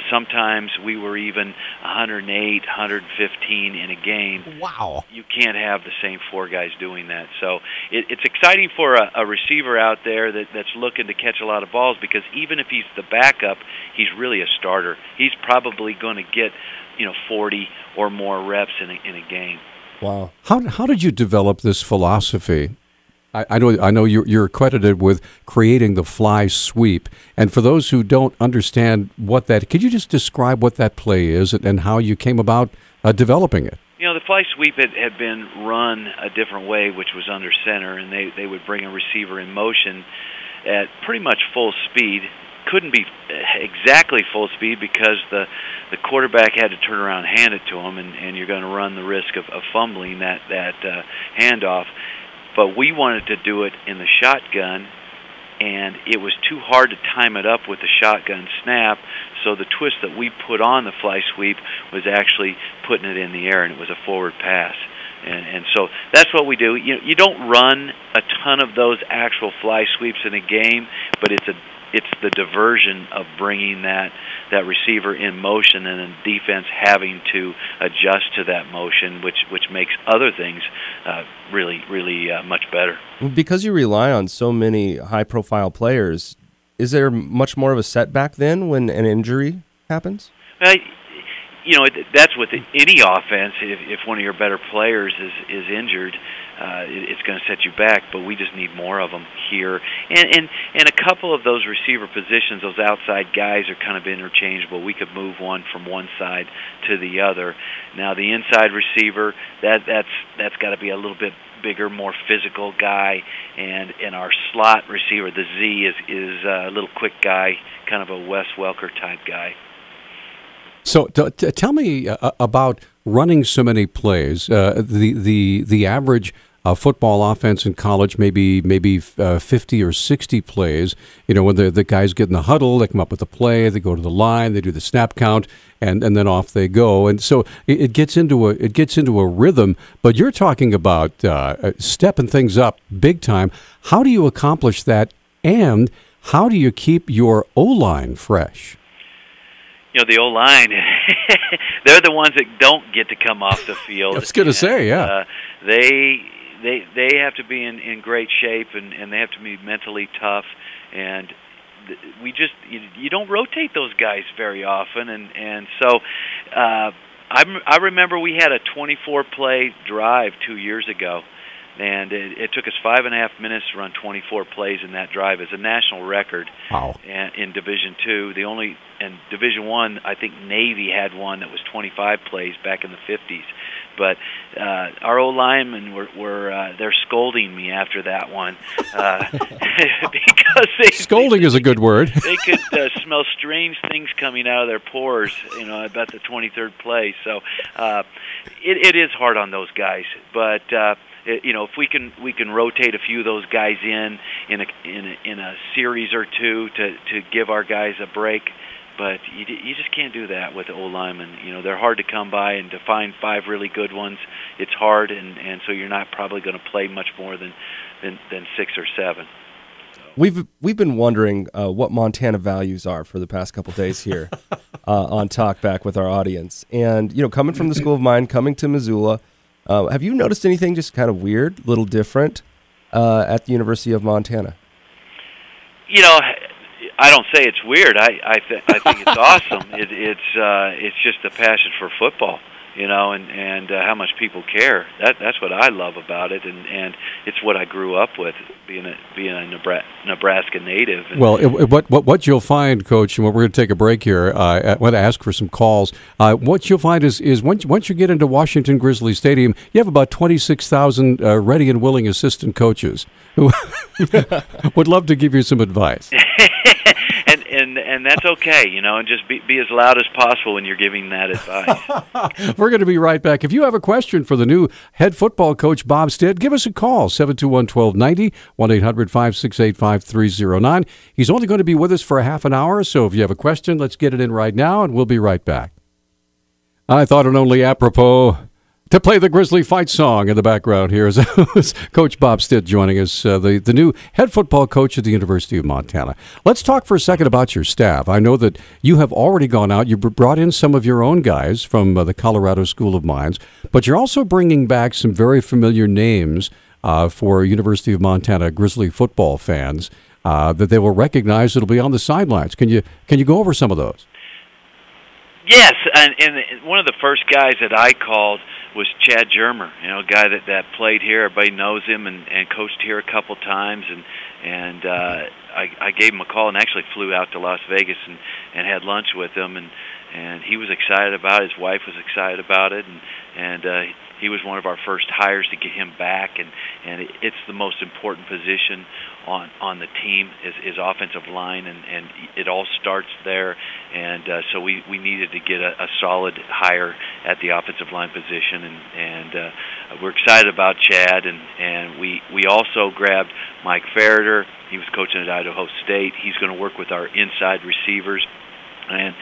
sometimes we were even 108, 115 in a game. Wow. You can't have the same 4 guys doing that. So it's exciting for a receiver out there that's looking to catch a lot of balls, because even if he's the backup, he's really a starter. He's probably going to get 40 or more reps in a game. Wow. How did you develop this philosophy? I know you're credited with creating the fly sweep, and for those who don't understand what that, could you just describe what that play is and how you came about developing it? The fly sweep had been run a different way, which was under center, and they would bring a receiver in motion at pretty much full speed. Couldn't be exactly full speed because the quarterback had to turn around and hand it to him, and you're going to run the risk of fumbling that handoff. But we wanted to do it in the shotgun, and it was too hard to time it up with the shotgun snap, so the twist that we put on the fly sweep was actually putting it in the air, and it was a forward pass. And so that's what we do. You don't run a ton of those actual fly sweeps in a game, but it's the diversion of bringing that receiver in motion, and then defense having to adjust to that motion, which makes other things really much better. Because you rely on so many high-profile players, is there much more of a setback then when an injury happens? That's with any offense. If one of your better players is injured, it's going to set you back. But we just need more of them here, and a couple of those receiver positions, those outside guys are kind of interchangeable. We could move one from one side to the other. Now the inside receiver, that's got to be a little bit bigger, more physical guy, and our slot receiver, the Z, is a little quick guy, kind of a Wes Welker type guy. So tell me about running so many plays. The average football offense in college maybe 50 or 60 plays. You know, when the guys get in the huddle, they come up with a play, they go to the line, they do the snap count, and then off they go. And so it gets into a rhythm. But you're talking about stepping things up big time. How do you accomplish that, and how do you keep your O-line fresh? You know, the O-line, they're the ones that don't get to come off the field. I was going to say, yeah. They have to be in great shape, and they have to be mentally tough. And you don't rotate those guys very often. And so I remember we had a 24-play drive 2 years ago. And it took us 5.5 minutes to run 24 plays in that drive. It's a national record. Wow. In Division II. In Division I, I think Navy had one that was 25 plays back in the 50s. But our old linemen they're scolding me after that one because scolding is a good word. They could smell strange things coming out of their pores, you know, about the 23rd play. So it is hard on those guys, but. You know, if we can rotate a few of those guys in a series or two to give our guys a break, but you just can't do that with the old linemen. You know, they're hard to come by, and to find 5 really good ones, it's hard, and so you're not probably going to play much more than 6 or 7. We've been wondering what Montana values are for the past couple days here on Talkback with our audience, and you know, coming from the School of Mine, coming to Missoula. Have you noticed anything just kind of weird, a little different at the University of Montana? You know, I don't say it's weird. I think it's awesome. It's just a passion for football, you know, and how much people care. That's what I love about it, and it's what I grew up with, being a Nebraska native. Well, what you'll find, Coach, and we're going to take a break here. I want to ask for some calls. What you'll find is once you get into Washington Grizzly Stadium, you have about 26,000 ready and willing assistant coaches who would love to give you some advice. And that's okay, you know, and just be as loud as possible when you're giving that advice. We're going to be right back. If you have a question for the new head football coach, Bob Stitt, give us a call, 721-1290, 1-800-568-5309. He's only going to be with us for a half an hour, so if you have a question, let's get it in right now, and we'll be right back. I thought it only apropos to play the Grizzly fight song in the background here is Coach Bob Stitt joining us, the new head football coach at the University of Montana. Let's talk for a second about your staff. I know that you have already gone out. You brought in some of your own guys from the Colorado School of Mines, but you're also bringing back some very familiar names for University of Montana Grizzly football fans that they will recognize that'll be on the sidelines. Can you go over some of those? Yes, and one of the first guys that I called was Chad Germer, you know, a guy that played here. Everybody knows him and coached here a couple times, and I gave him a call and actually flew out to Las Vegas and had lunch with him, and he was excited about it. His wife was excited about it, and he was one of our first hires to get him back, and it's the most important position on the team is offensive line, and it all starts there, and so we needed to get a solid hire at the offensive line position, and we're excited about Chad, and we also grabbed Mike Ferreter. He was coaching at Idaho State. He's going to work with our inside receivers. And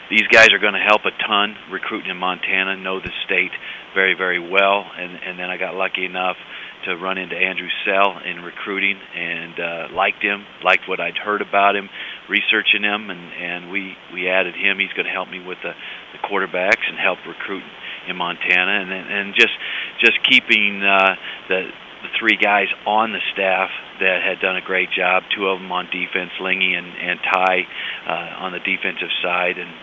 these guys are going to help a ton recruiting in Montana, know the state very, very well. And then I got lucky enough to run into Andrew Sell in recruiting and liked him, liked what I'd heard about him, researching him, and we added him. He's going to help me with the quarterbacks and help recruit in Montana. And just keeping the 3 guys on the staff that had done a great job, 2 of them on defense, Lingy and Ty on the defensive side, and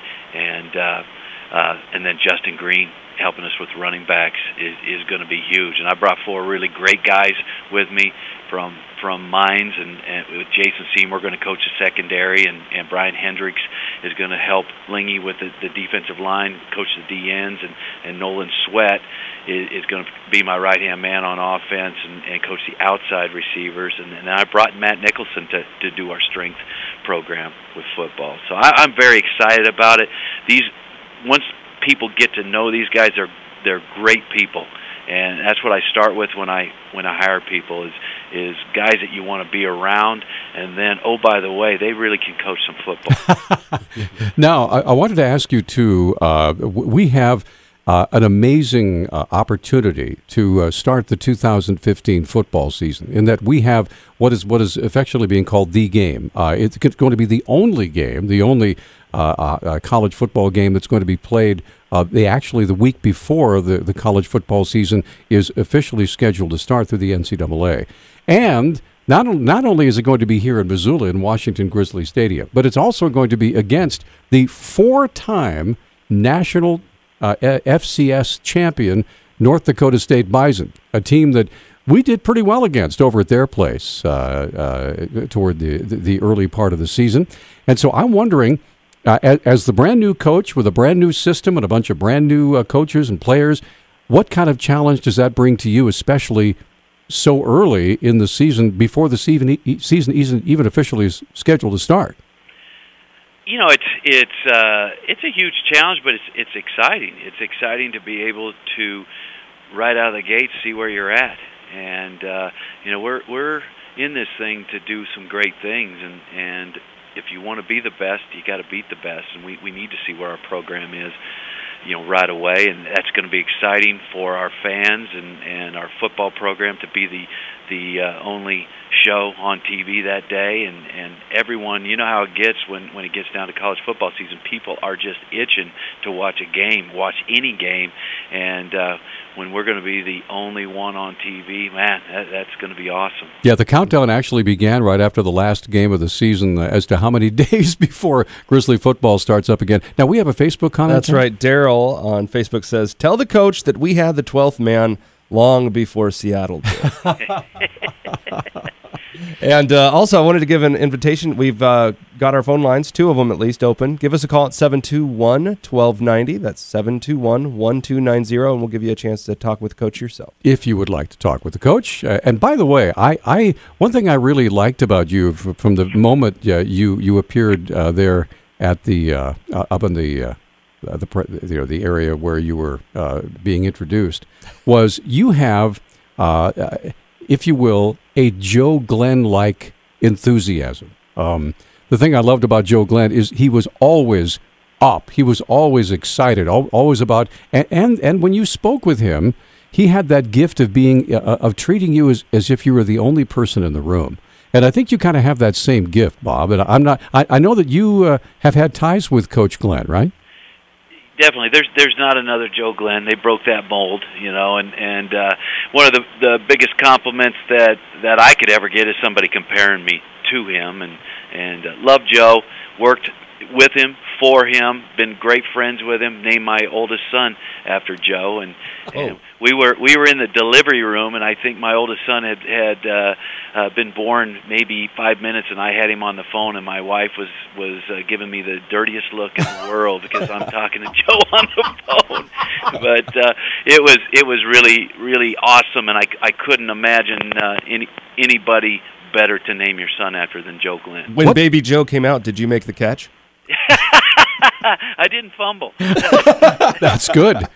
then Justin Green helping us with running backs is going to be huge. And I brought 4 really great guys with me from Mines, and with Jason Seymour going to coach the secondary, and Brian Hendricks is going to help Lingy with the defensive line, coach the D ends, and Nolan Sweat is going to be my right-hand man on offense and coach the outside receivers. And then I brought Matt Nicholson to do our strength program with football. So I'm very excited about it. Once people get to know these guys, they're great people. And that's what I start with when I hire people is guys that you want to be around, and then, oh, by the way, they really can coach some football. Now, I wanted to ask you too. We have an amazing opportunity to start the 2015 football season, in that we have what is affectionately being called the game. It's going to be the only game, the only college football game that's going to be played. The week before the college football season is officially scheduled to start through the NCAA. And not only is it going to be here in Missoula in Washington Grizzly Stadium, but it's also going to be against the 4-time national FCS champion North Dakota State Bison, a team that we did pretty well against over at their place toward the early part of the season. And so I'm wondering, as the brand new coach with a brand new system and a bunch of brand new coaches and players, what kind of challenge does that bring to you, especially so early in the season, before the season isn't even officially scheduled to start? You know, it's a huge challenge, but it's exciting. It's exciting to be able to right out of the gate see where you're at, and we're in this thing to do some great things, and if you want to be the best, you got to beat the best, and we need to see where our program is, right away, and that's going to be exciting for our fans and our football program to be the only show on TV that day, and everyone, you know how it gets when it gets down to college football season. People are just itching to watch a game, watch any game, and when we're going to be the only one on TV, man, that's going to be awesome. Yeah, the countdown actually began right after the last game of the season as to how many days before Grizzly football starts up again. Now, we have a Facebook comment. That's right. Daryl on Facebook says, "Tell the coach that we had the 12th man long before Seattle did." And also, I wanted to give an invitation. We've got our phone lines, 2 of them at least, open. Give us a call at 721-1290. That's 721-1290, and we'll give you a chance to talk with Coach yourself, if you would like to talk with the coach. And by the way, one thing I really liked about you from the moment you appeared there at the up in the area where you were being introduced, was you have, if you will, a Joe Glenn-like enthusiasm. The thing I loved about Joe Glenn is he was always up. He was always excited, always about, and when you spoke with him, he had that gift of of treating you as if you were the only person in the room. And I think you kind of have that same gift, Bob. And I know that you have had ties with Coach Glenn, right? Definitely, there's not another Joe Glenn. They broke that mold, and one of the biggest compliments that I could ever get is somebody comparing me to him, and love Joe, worked with him, for him, been great friends with him, named my oldest son after Joe, and we were in the delivery room, and I think my oldest son had been born maybe 5 minutes, and I had him on the phone, and my wife was giving me the dirtiest look in the world because I'm talking to Joe on the phone. But it was really, really awesome, and I couldn't imagine anybody better to name your son after than Joe Glenn. When baby Joe came out, did you make the catch? I didn't fumble. That's good.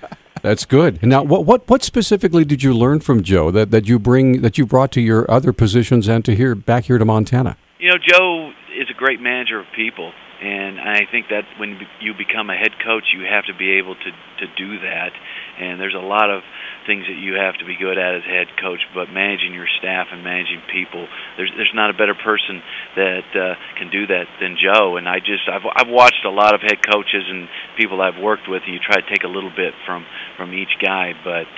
That's good. Now, what specifically did you learn from Joe that you brought to your other positions and to back here to Montana? Joe is a great manager of people, and I think that when you become a head coach, you have to be able to do that. And there's a lot of things that you have to be good at as head coach, but managing your staff and managing people, there's not a better person that can do that than Joe. And I've watched a lot of head coaches and people I've worked with, and you try to take a little bit from each guy, but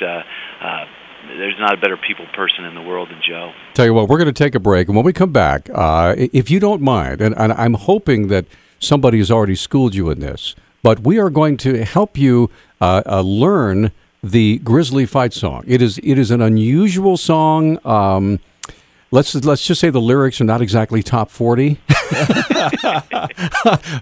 there's not a better people person in the world than Joe. Tell you what, we're going to take a break, and when we come back, if you don't mind, and I'm hoping that somebody has already schooled you in this, but we are going to help you learn the Grizzly fight song. It is an unusual song. let's just say the lyrics are not exactly top 40.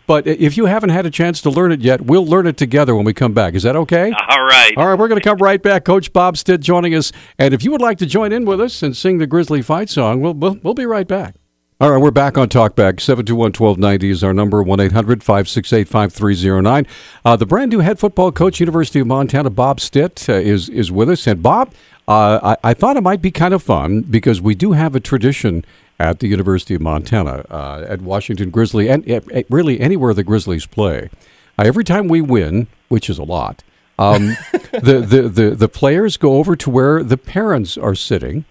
But if you haven't had a chance to learn it yet, we'll learn it together when we come back. Is that okay? All right. All right, we're going to come right back. Coach Bob Stitt joining us. And if you would like to join in with us and sing the Grizzly fight song, we'll be right back. All right, we're back on Talkback. 721-1290 is our number, 1-800-568-5309. The brand new head football coach, University of Montana, Bob Stitt, is with us. And Bob, I thought it might be kind of fun because we do have a tradition at the University of Montana, at Washington Grizzly, and really anywhere the Grizzlies play. Every time we win, which is a lot, the players go over to where the parents are sitting,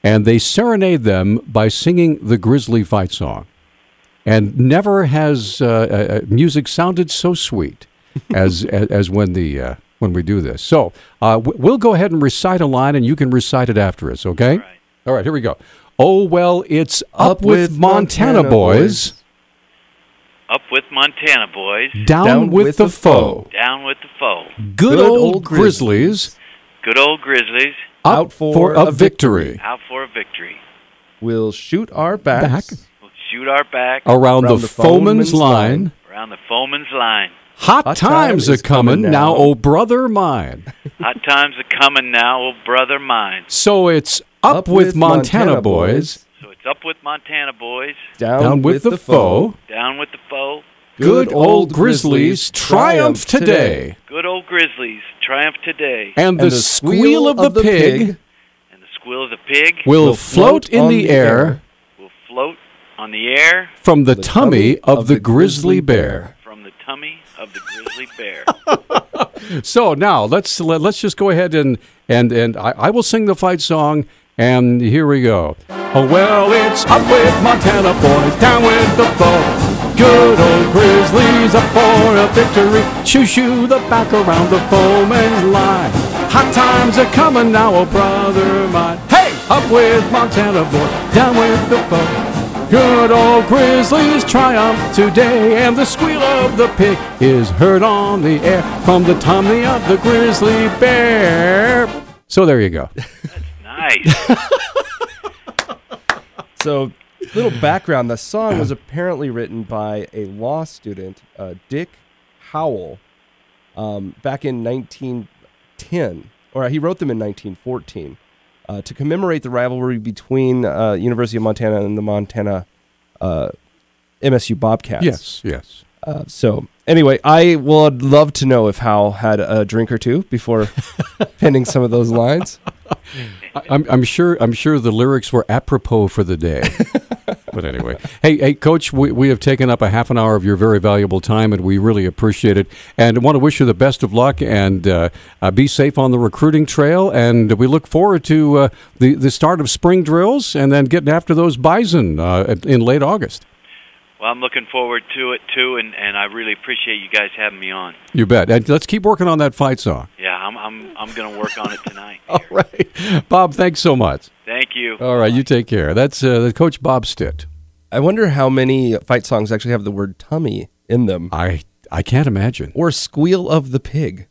and they serenade them by singing the Grizzly fight song. And never has music sounded so sweet as when we do this. So we'll go ahead and recite a line, and you can recite it after us, okay? All right, here we go. Oh, well, it's up with Montana boys. Up with Montana boys. Down with the foe. Down with the foe. Good old Grizzlies. Good old Grizzlies. Out for a victory. Out for a victory. We'll shoot our backs. We'll shoot our back. Around the foeman's line. Around the foeman's line. Hot times are coming now, oh brother mine. Hot times are coming now, oh brother mine. So it's up with Montana boys. So it's up with Montana boys. Down with the foe. Down with the foe. Good old Grizzlies triumph today. Good old Grizzlies triumph today. And the squeal of the pig. And the squeal of the pig. Will float in the air. Will float on the air. From the tummy of the grizzly bear. From the tummy of the grizzly bear. So now let's just go ahead and I will sing the fight song, and here we go. Oh well, it's up with Montana boys, down with the foe. Good old Grizzlies up for a victory. Shoo the back around the foeman's line. Hot times are coming now, oh brother mine. Hey, up with Montana boys, down with the foe. Good old Grizzlies triumph today, and the squeal of the pig is heard on the air from the tummy of the grizzly bear. So there you go. That's nice. So, little background. The song was apparently written by a law student, Dick Howell, back in 1910. Or he wrote them in 1914. To commemorate the rivalry between University of Montana and the Montana MSU Bobcats. Yes. So anyway, I would love to know if Hal had a drink or two before penning some of those lines. I'm sure the lyrics were apropos for the day. But anyway, hey, Coach, we have taken up a half an hour of your very valuable time, and we really appreciate it. And I want to wish you the best of luck, and be safe on the recruiting trail. And we look forward to the start of spring drills, and then getting after those bison in late August. Well, I'm looking forward to it, too, and I really appreciate you guys having me on. You bet. And let's keep working on that fight song. Yeah, I'm going to work on it tonight. All right. Bob, thanks so much. Thank you. All right, you take care. That's Coach Bob Stitt. I wonder how many fight songs actually have the word tummy in them. I can't imagine. Or squeal of the pig.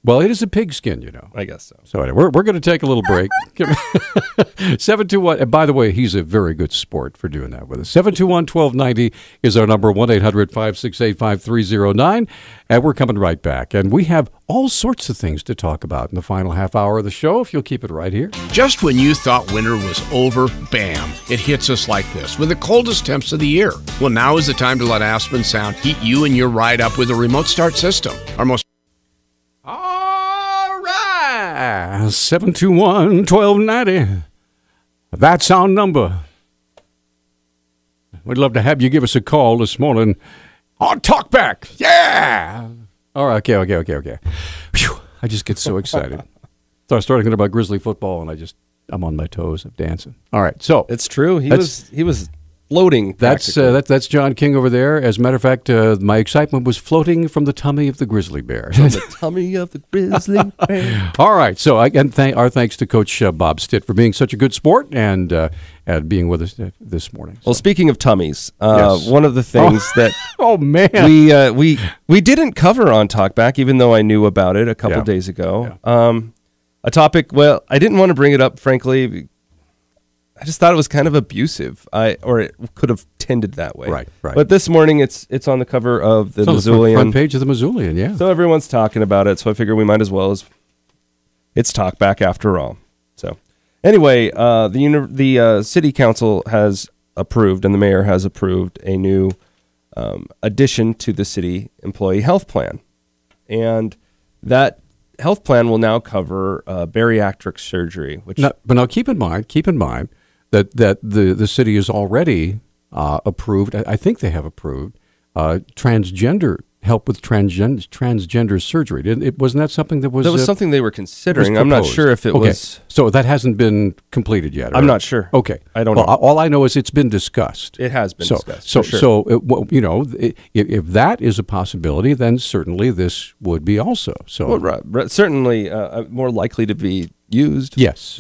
Well, it is a pigskin, you know. I guess so. So anyway, we're going to take a little break. 721. And by the way, he's a very good sport for doing that with us. 721-1290 is our number, 1-800-568-5309. And we're coming right back. And we have all sorts of things to talk about in the final half hour of the show, if you'll keep it right here. Just when you thought winter was over, bam, it hits us like this with the coldest temps of the year. Well, now is the time to let Aspen Sound heat you and your ride up with a remote start system. Our most 721-1290. That's our number. We'd love to have you give us a call this morning on Talkback. Yeah. All right. Okay. Whew, I just get so excited. So I started thinking about Grizzly football, and I'm on my toes. I'm dancing. All right. So it's true. He was floating. That's John King over there. As a matter of fact, my excitement was floating from the tummy of the grizzly bear. From the tummy of the grizzly bear. All right. So again, our thanks to Coach Bob Stitt for being such a good sport and being with us this morning. So. Well, speaking of tummies, yes. One of the things that we didn't cover on Talkback, even though I knew about it a couple days ago. Yeah. A topic. Well, I didn't want to bring it up, frankly. I just thought it was kind of abusive. Or it could have tended that way. Right. But this morning, it's on the cover of the Missoulian. Front page of the Missoulian, yeah. So everyone's talking about it. So I figure we might as well it's talk back after all. So anyway, the city council has approved, and the mayor has approved a new addition to the city employee health plan, and that health plan will now cover bariatric surgery. But now keep in mind that the city has already approved. I think they have approved help with transgender surgery. Wasn't that something that was? That was something they were considering. I'm not sure if it was. So that hasn't been completed yet. I'm not sure. Okay, I don't know. All I know is it's been discussed. It has been discussed. If that is a possibility, then certainly this would be also. So certainly more likely to be used. Yes,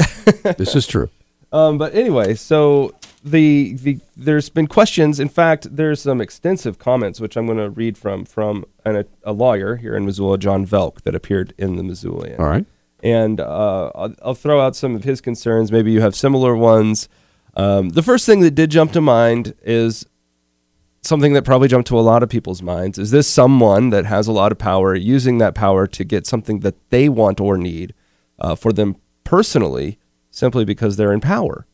this is true. But anyway, so there's been questions. In fact, there's some extensive comments, which I'm going to read from a lawyer here in Missoula, John Velk, that appeared in the Missoulian. All right. And I'll throw out some of his concerns. Maybe you have similar ones. The first thing that did jump to mind is something that probably jumped to a lot of people's minds. Is this someone that has a lot of power using that power to get something that they want or need for them personally, simply because they're in power?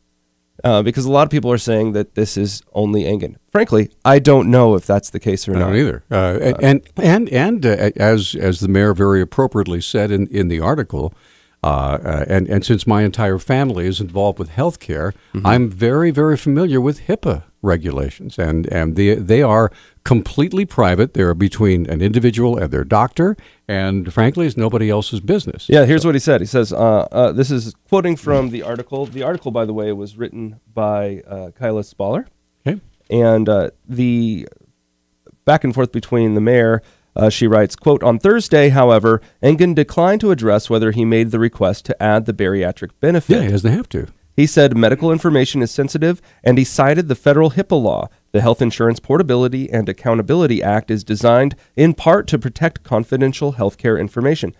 Because a lot of people are saying that this is only Engen. Frankly, I don't know if that's the case or not. I don't either. And as the mayor very appropriately said in the article, and since my entire family is involved with healthcare, I'm very, very familiar with HIPAA regulations, and they are completely private. They're between an individual and their doctor, and frankly, it's nobody else's business. Yeah, here's what he said. He says, this is quoting from the article. The article, by the way, was written by Kyla Spaller. Okay. And the back and forth between the mayor, she writes, quote, on Thursday, however, Engen declined to address whether he made the request to add the bariatric benefit. Yeah, he doesn't have to. He said medical information is sensitive, and he cited the federal HIPAA law. The Health Insurance Portability and Accountability Act is designed in part to protect confidential healthcare information.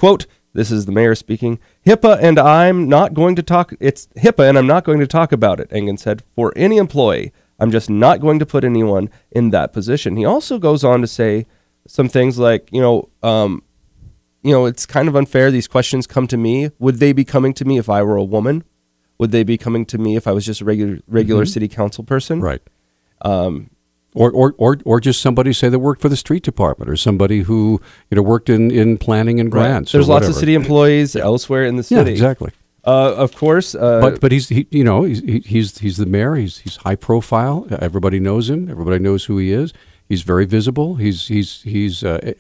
Quote, this is the mayor speaking, HIPAA and I'm not going to talk about it, Engen said. For any employee, I'm just not going to put anyone in that position. He also goes on to say some things like, it's kind of unfair. These questions come to me. Would they be coming to me if I were a woman? Would they be coming to me if I was just a regular city council person? Right. Or just somebody, say, that worked for the street department, or somebody who worked in planning and grants. Right. There's lots of city employees elsewhere in the city. Yeah, exactly. Of course. But he's the mayor. He's high profile. Everybody knows him. Everybody knows who he is. He's very visible. He's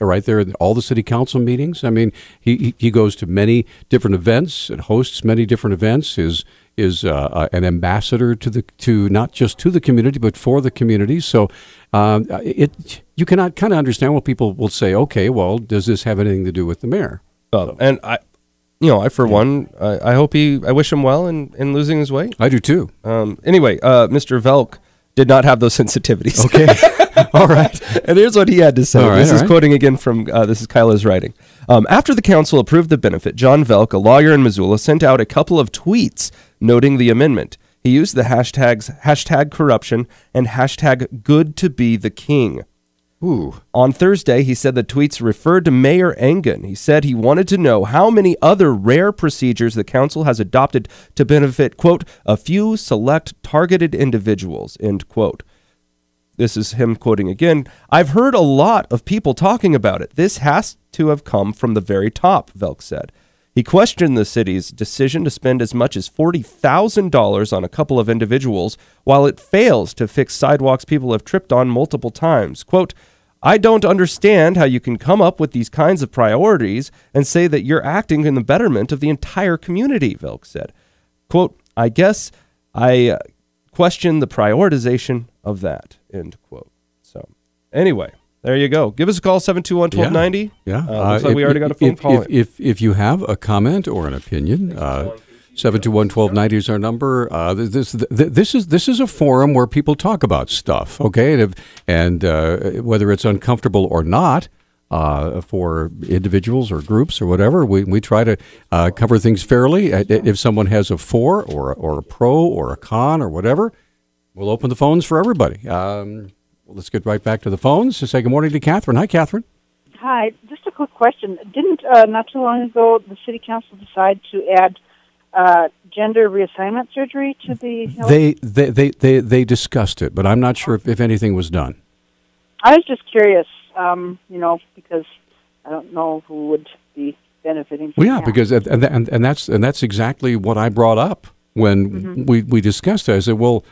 right there in all the city council meetings. I mean, he goes to many different events and hosts many different events. Is an ambassador to not just to the community but for the community. So you cannot kind of understand what people will say. Okay, well, does this have anything to do with the mayor? And I wish him well in losing his weight. I do too. Anyway, Mr. Velk did not have those sensitivities. Okay. All right. And here's what he had to say. This is quoting again from, this is Kyla's writing. After the council approved the benefit, John Velk, a lawyer in Missoula, sent out a couple of tweets noting the amendment. He used the hashtags #corruption and #goodtobethking. Ooh. On Thursday, he said the tweets referred to Mayor Engen. He said he wanted to know how many other rare procedures the council has adopted to benefit, quote, a few select targeted individuals, end quote. This is him quoting again. I've heard a lot of people talking about it. This has to have come from the very top, Velk said. He questioned the city's decision to spend as much as $40,000 on a couple of individuals while it fails to fix sidewalks people have tripped on multiple times. Quote, I don't understand how you can come up with these kinds of priorities and say that you're acting in the betterment of the entire community, Velk said. Quote, I guess I question the prioritization of that, end quote. So anyway, there you go. Give us a call, 721-1290. Yeah. Looks like we already got a phone call. If you have a comment or an opinion, 721-1290 is our number. This is a forum where people talk about stuff, okay? And whether it's uncomfortable or not, for individuals or groups or whatever. We try to cover things fairly. If someone has a for or a pro or a con or whatever, we'll open the phones for everybody. Let's get right back to the phones to say good morning to Catherine. Hi, Catherine. Hi. Just a quick question. Didn't not too long ago the city council decide to add gender reassignment surgery to the health? They discussed it, but I'm not sure if anything was done. I was just curious, because I don't know who would be benefiting from that. Because and that's exactly what I brought up when we discussed it. I said, well,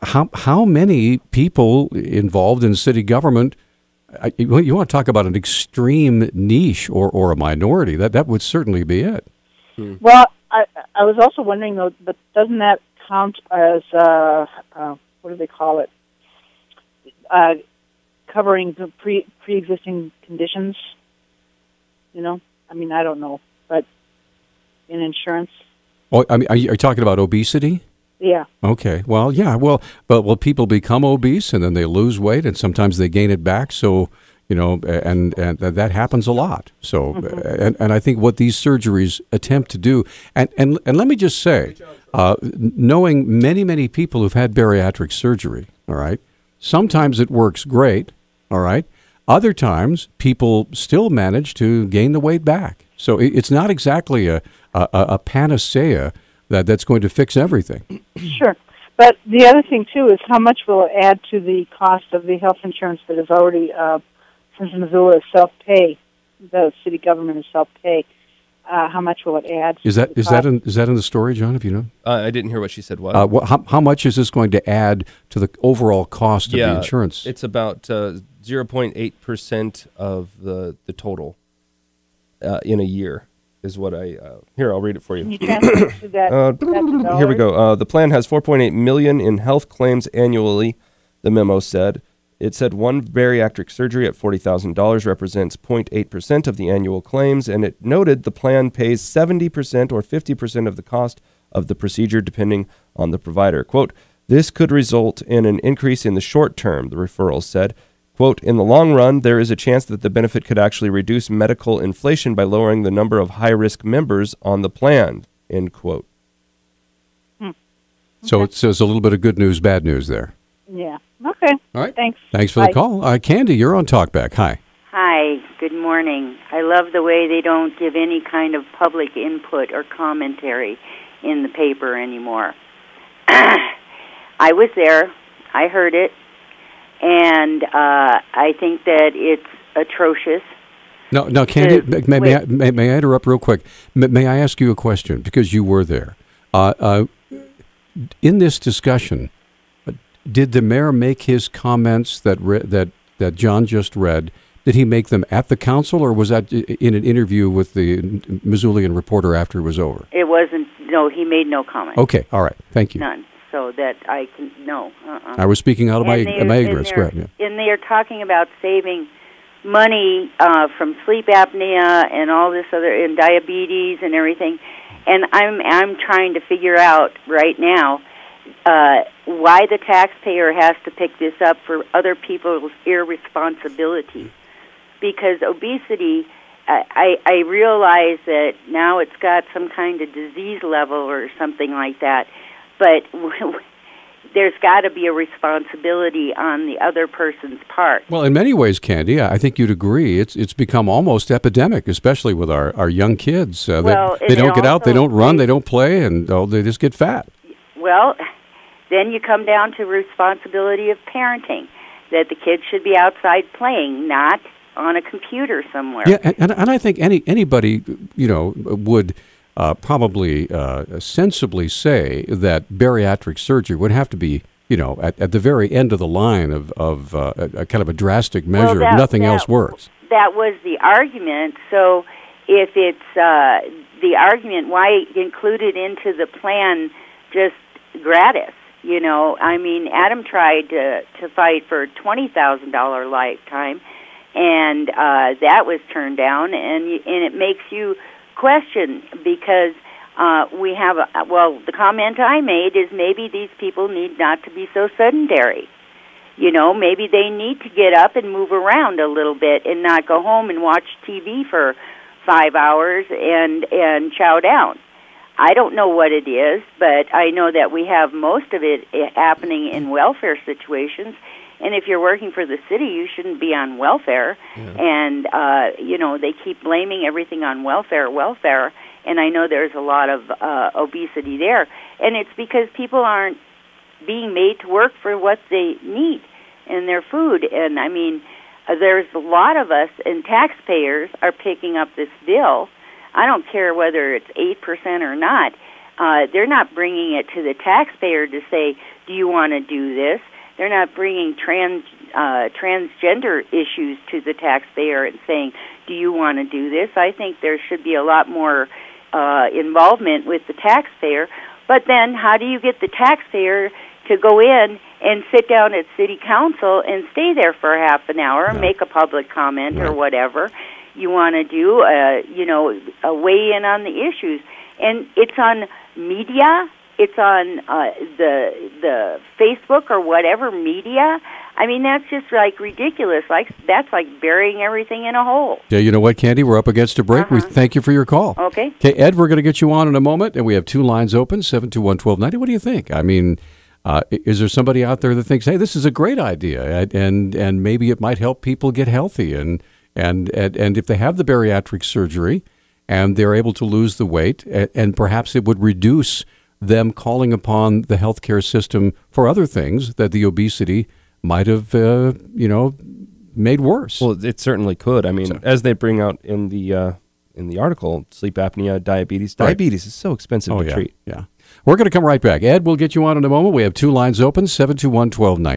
how many people involved in city government? You want to talk about an extreme niche or a minority? That would certainly be it. Well, I was also wondering though, but doesn't that count as what do they call it? Covering the pre-existing conditions. I don't know, but in insurance. Oh, are you talking about obesity? Yeah. Okay. Well, yeah. Well, people become obese and then they lose weight and sometimes they gain it back. So, and that happens a lot. So, and I think what these surgeries attempt to do, and let me just say, knowing many people who've had bariatric surgery, all right, sometimes it works great, all right. Other times, people still manage to gain the weight back. So it's not exactly a panacea that's going to fix everything. Sure. But the other thing, too, is how much will it add to the cost of the health insurance that is already, since Missoula is self-pay, the city government is self-pay, how much will it add? Is that in the story, John, if you know? I didn't hear what she said. What? How much is this going to add to the overall cost of the insurance? It's about 0.8% of the total in a year. Is what here. I'll read it for you. Can you transfer that? Here we go. The plan has $4.8 million in health claims annually. The memo said. It said one bariatric surgery at $40,000 represents 0.8% of the annual claims, and it noted the plan pays 70% or 50% of the cost of the procedure, depending on the provider. Quote: "This could result in an increase in the short term," the referral said. Quote, "In the long run, there is a chance that the benefit could actually reduce medical inflation by lowering the number of high-risk members on the plan," end quote. Okay. So it's a little bit of good news, bad news there. Yeah. Okay. All right. Thanks. Thanks for the call. Candy, you're on Talkback. Hi. Hi. Good morning. I love the way they don't give any kind of public input or commentary in the paper anymore. I was there. I heard it. And I think that it's atrocious. No, Candy, may I interrupt real quick? May I ask you a question, because you were there? In this discussion, did the mayor make his comments that John just read, did he make them at the council, or was that in an interview with the Missoulian reporter after it was over? It wasn't, no, he made no comment. Okay, all right, thank you. None. So that I can, no. I was speaking out of my ignorance. And they are talking about saving money from sleep apnea and all this other, and diabetes and everything. And I'm trying to figure out right now why the taxpayer has to pick this up for other people's irresponsibility. Because obesity, I realize that now it's got some kind of disease level or something like that. But there's got to be a responsibility on the other person's part. Well, in many ways, Candy, I think you'd agree. It's become almost epidemic, especially with our young kids. They don't get out, they don't run, they don't play, and they just get fat. Well, then you come down to responsibility of parenting, that the kids should be outside playing, not on a computer somewhere. Yeah, and I think anybody would probably sensibly say that bariatric surgery would have to be, at the very end of the line of a kind of a drastic measure if nothing else works. That was the argument. So if it's the argument, why include it into the plan just gratis? Adam tried to fight for a $20,000 lifetime, and that was turned down, and it makes you question, because we have the comment I made is maybe these people need not to be so sedentary. You know, maybe they need to get up and move around a little bit and not go home and watch TV for 5 hours and chow down. I don't know what it is, but I know that we have most of it happening in welfare situations. And if you're working for the city, you shouldn't be on welfare. Yeah. And, you know, they keep blaming everything on welfare. And I know there's a lot of obesity there. And it's because people aren't being made to work for what they need in their food. And, I mean, there's a lot of us, and taxpayers are picking up this bill. I don't care whether it's 8% or not. They're not bringing it to the taxpayer to say, do you want to do this? They're not bringing transgender issues to the taxpayer and saying, do you want to do this? I think there should be a lot more involvement with the taxpayer. But then how do you get the taxpayer to go in and sit down at city council and stay there for half an hour and make a public comment or whatever you want to do, you know, weigh in on the issues? And it's on media. It's on the Facebook or whatever media. I mean, that's just like ridiculous. Like that's like burying everything in a hole. Yeah, you know what, Candy? We're up against a break. We thank you for your call. Okay. Okay, Ed, we're going to get you on in a moment, and we have two lines open, 721-1290. What do you think? I mean, is there somebody out there that thinks, hey, this is a great idea, and maybe it might help people get healthy, and if they have the bariatric surgery and they're able to lose the weight, and perhaps it would reduce them calling upon the healthcare system for other things that the obesity might have, you know, made worse. Well, it certainly could. I mean, as they bring out in the article, sleep apnea, diabetes. Diabetes is so expensive to treat. Yeah. We're going to come right back. Ed, we'll get you on in a moment. We have two lines open, 721-1290.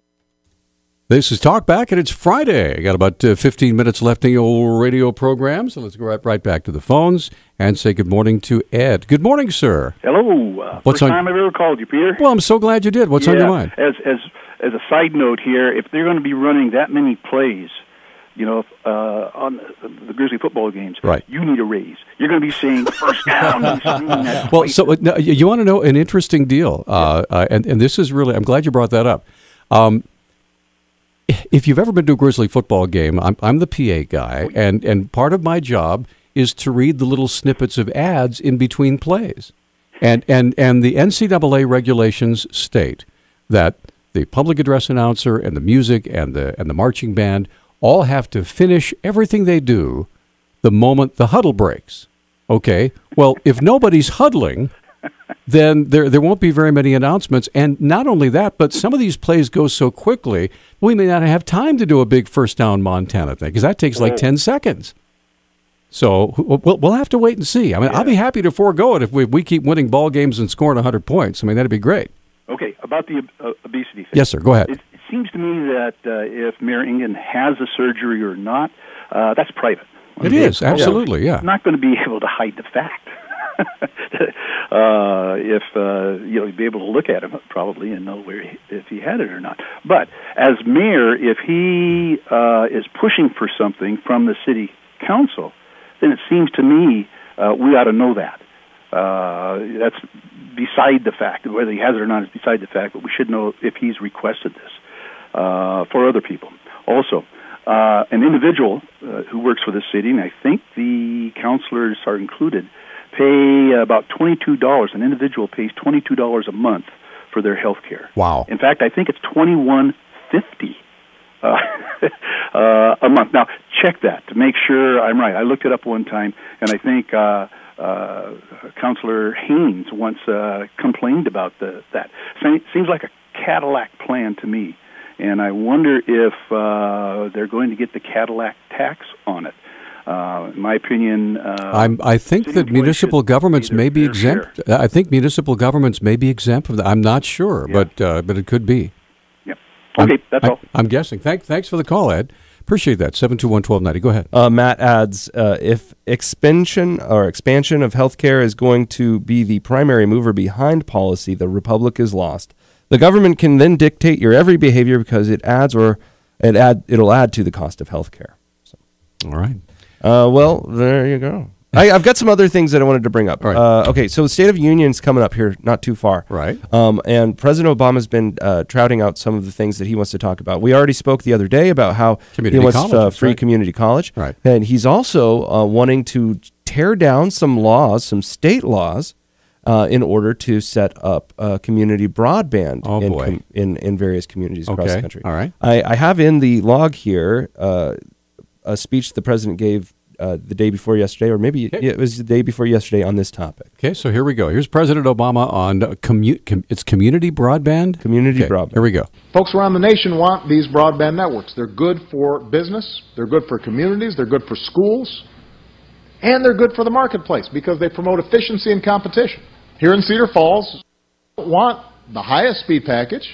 This is Talk Back, and it's Friday. I got about 15 minutes left in the old radio program, so let's go right back to the phones and say good morning to Ed. Good morning, sir. Hello. First time I've ever called you, Peter. Well, I'm so glad you did. What's on your mind? As a side note here, if they're going to be running that many plays, you know, on the Grizzly football games, you need a raise. You're going to be saying first down. Well, so you want to know an interesting deal, and this is really, I'm glad you brought that up. If you've ever been to a Grizzly football game, I'm the PA guy, and part of my job is to read the little snippets of ads in between plays. And the NCAA regulations state that the public address announcer and the music and the marching band all have to finish everything they do the moment the huddle breaks. Okay? Well, if nobody's huddling, then there won't be very many announcements. And not only that, but some of these plays go so quickly, we may not have time to do a big first down Montana thing, because that takes like 10 seconds. So we'll have to wait and see. I mean, I'll be happy to forego it if we keep winning ball games and scoring 100 points. I mean, that'd be great. Okay, about the obesity thing. Yes, sir, go ahead. It seems to me that if Mayor Ingen has a surgery or not, that's private. It is, absolutely, yeah. He's not going to be able to hide the fact. If you'd be able to look at him probably and know if he had it or not. But as mayor, if he is pushing for something from the city council, then it seems to me we ought to know that. That's beside the fact. Whether he has it or not is beside the fact, but we should know if he's requested this for other people. Also, an individual who works for the city, and I think the councilors are included, pay about $22. An individual pays $22 a month for their health care. Wow. In fact, I think it's $21.50 a month. Now, check that to make sure I'm right. I looked it up one time, and I think Councilor Haynes once complained about that. Seems like a Cadillac plan to me, and I wonder if they're going to get the Cadillac tax on it. In my opinion, I think that municipal governments may be exempt. I think municipal governments may be exempt from that. I'm not sure, but it could be. Yep. Okay, that's all. I'm guessing. Thanks for the call, Ed. Appreciate that. 721-1290. Go ahead. Matt adds, if expansion of healthcare is going to be the primary mover behind policy, the republic is lost. The government can then dictate your every behavior because it'll add to the cost of healthcare. So. All right. Well, there you go. I've got some other things that I wanted to bring up. All right. Okay, so the State of Union's coming up here not too far. Right. And President Obama's been trouting out some of the things that he wants to talk about. We already spoke the other day about how Community he wants colleges, free right. community college. Right. And he's also wanting to tear down some laws, some state laws, in order to set up community broadband in various communities across the country. All right. I have in the log here a speech the president gave the day before yesterday, or maybe it was the day before yesterday on this topic. Okay, so here we go. Here's President Obama on it's community broadband? Community broadband. Here we go. Folks around the nation want these broadband networks. They're good for business, they're good for communities, they're good for schools, and they're good for the marketplace because they promote efficiency and competition. Here in Cedar Falls, you don't want the highest speed package.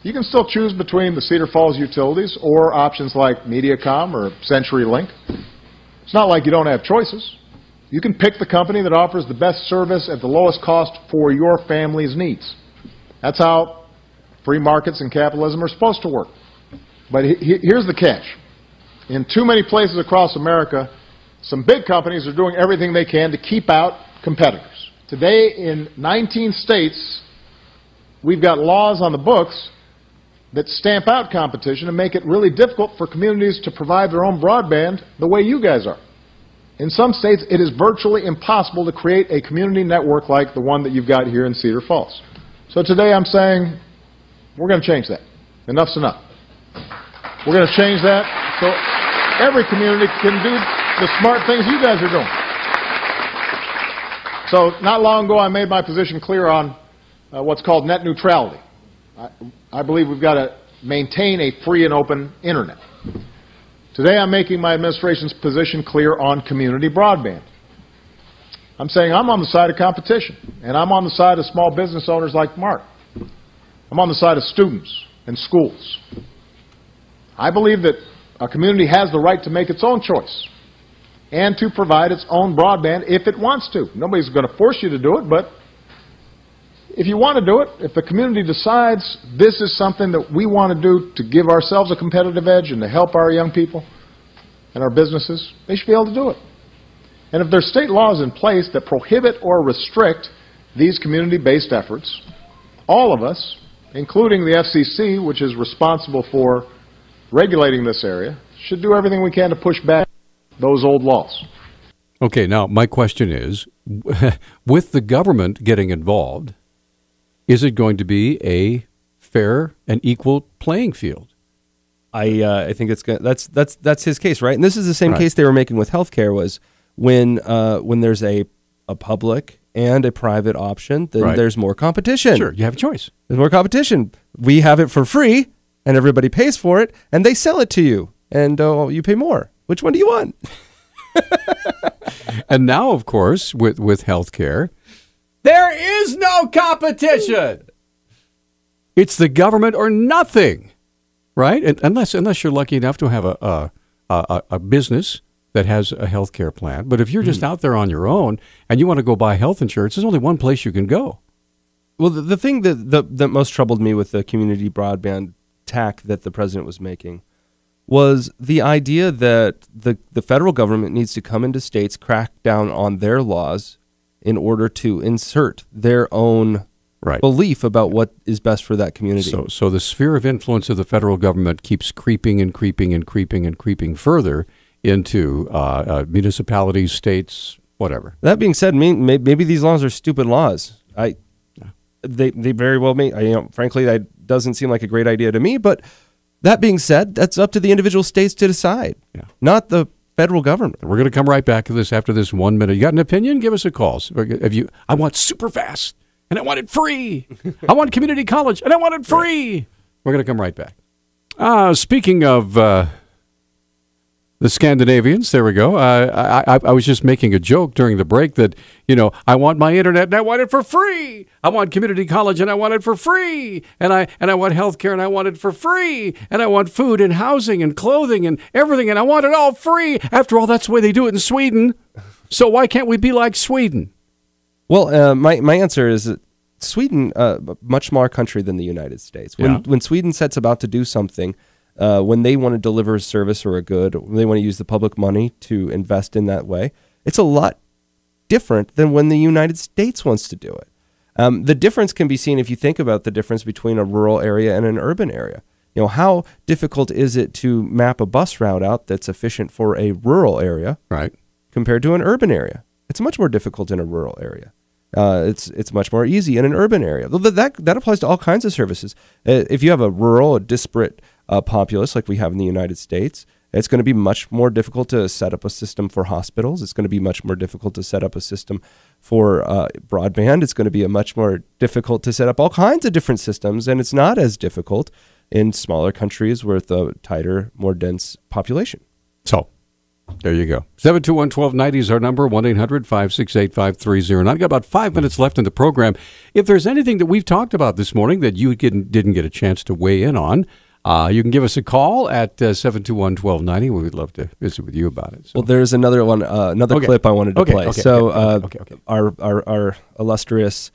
You can still choose between the Cedar Falls utilities or options like Mediacom or CenturyLink. It's not like you don't have choices. You can pick the company that offers the best service at the lowest cost for your family's needs. That's how free markets and capitalism are supposed to work. But here's the catch. In too many places across America, some big companies are doing everything they can to keep out competitors. Today, in 19 states, we've got laws on the books that stamp out competition and make it really difficult for communities to provide their own broadband the way you guys are. In some states, it is virtually impossible to create a community network like the one that you've got here in Cedar Falls. So today I'm saying we're going to change that. Enough's enough. We're going to change that so every community can do the smart things you guys are doing. So not long ago I made my position clear on what's called net neutrality. I believe we've got to maintain a free and open internet. Today I'm making my administration's position clear on community broadband. I'm saying I'm on the side of competition, and I'm on the side of small business owners like Mark. I'm on the side of students and schools. I believe that a community has the right to make its own choice and to provide its own broadband if it wants to. Nobody's going to force you to do it, but if you want to do it, if the community decides this is something that we want to do to give ourselves a competitive edge and to help our young people and our businesses, they should be able to do it. And if there's state laws in place that prohibit or restrict these community-based efforts, all of us, including the FCC, which is responsible for regulating this area, should do everything we can to push back those old laws. Okay, now my question is, with the government getting involved, is it going to be a fair and equal playing field? I think it's going. That's his case, right? And this is the same case they were making with healthcare. Was when there's a public and a private option, then there's more competition. Sure, you have a choice. There's more competition. We have it for free, and everybody pays for it, and they sell it to you, and you pay more. Which one do you want? And now, of course, with healthcare, there is no competition. It's the government or nothing, right? And unless you're lucky enough to have a business that has a healthcare plan. But if you're just out there on your own and you want to go buy health insurance, there's only one place you can go. Well, the thing that most troubled me with the community broadband tack that the president was making was the idea that the federal government needs to come into states, crack down on their laws in order to insert their own belief about what is best for that community. So the sphere of influence of the federal government keeps creeping and creeping and creeping and creeping further into municipalities, states, whatever. That being said, maybe these laws are stupid laws. They very well may. Frankly, that doesn't seem like a great idea to me. But that being said, that's up to the individual states to decide, not the federal government. We're going to come right back to this after this 1 minute. You got an opinion? Give us a call. I want super fast, and I want it free. I want community college, and I want it free. We're going to come right back. Speaking of the Scandinavians, there we go. I was just making a joke during the break that, I want my internet and I want it for free. I want community college and I want it for free. And I want health care and I want it for free. And I want food and housing and clothing and everything and I want it all free. After all, that's the way they do it in Sweden. So why can't we be like Sweden? Well, my answer is that Sweden, a much smaller country than the United States. When Sweden sets about to do something, when they want to deliver a service or a good, when they want to use the public money to invest in that way, it's a lot different than when the United States wants to do it. The difference can be seen if you think about the difference between a rural area and an urban area. You know, how difficult is it to map a bus route out that's efficient for a rural area, right, compared to an urban area? It's much more difficult in a rural area. It's much more easy in an urban area. That applies to all kinds of services. If you have a rural, a disparate populace like we have in the United States, it's going to be much more difficult to set up a system for hospitals. It's going to be much more difficult to set up a system for broadband. It's going to be much more difficult to set up all kinds of different systems, and it's not as difficult in smaller countries with a tighter, more dense population. So, there you go. 721-1290 is our number, 1-800-568-5309. I've got about 5 minutes left in the program. If there's anything that we've talked about this morning that you didn't get a chance to weigh in on, you can give us a call at 721-1290. We would love to visit with you about it. So. Well, there's another one, clip I wanted to play. Our illustrious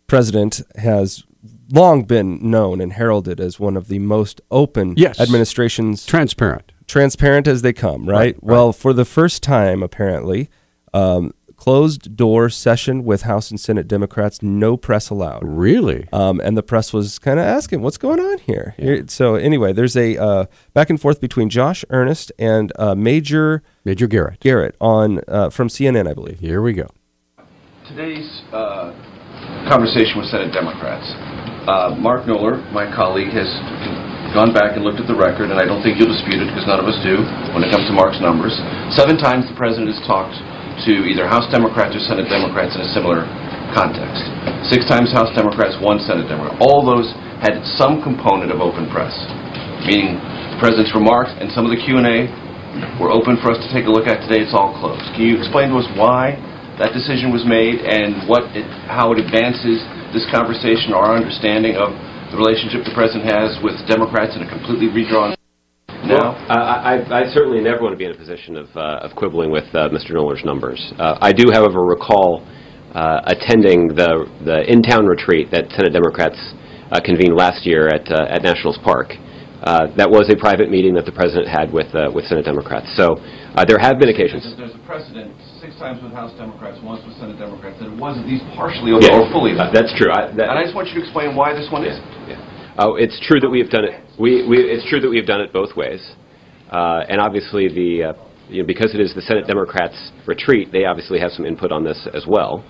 president has long been known and heralded as one of the most open administrations. Transparent as they come, right? Well, for the first time, apparently, closed door session with House and Senate Democrats, no press allowed. Really? And the press was kind of asking, what's going on here? So anyway, there's a back and forth between Josh Earnest and Major Garrett on from CNN, I believe. Here we go. Today's conversation with Senate Democrats. Mark Knoller, my colleague, has gone back and looked at the record, and I don't think you'll dispute it because none of us do when it comes to Mark's numbers. 7 times the president has talked to either House Democrats or Senate Democrats in a similar context. 6 times House Democrats, 1 Senate Democrat. All those had some component of open press, meaning the president's remarks and some of the Q&A were open for us to take a look at today. It's all closed. Can you explain to us why that decision was made and how it advances this conversation or our understanding of the relationship the president has with Democrats in a completely redrawn now? Well, I certainly never want to be in a position of quibbling with Mr. Knoller's numbers. I do, however, recall attending the in-town retreat that Senate Democrats convened last year at Nationals Park. That was a private meeting that the president had with Senate Democrats. So there have been occasions. There's a precedent 6 times with House Democrats, once with Senate Democrats, that it was at least partially or fully. That's true. And I just want you to explain why this one isn't. Oh, it's true that we have done it. It's true that we have done it both ways, and obviously because it is the Senate Democrats' retreat, they obviously have some input on this as well.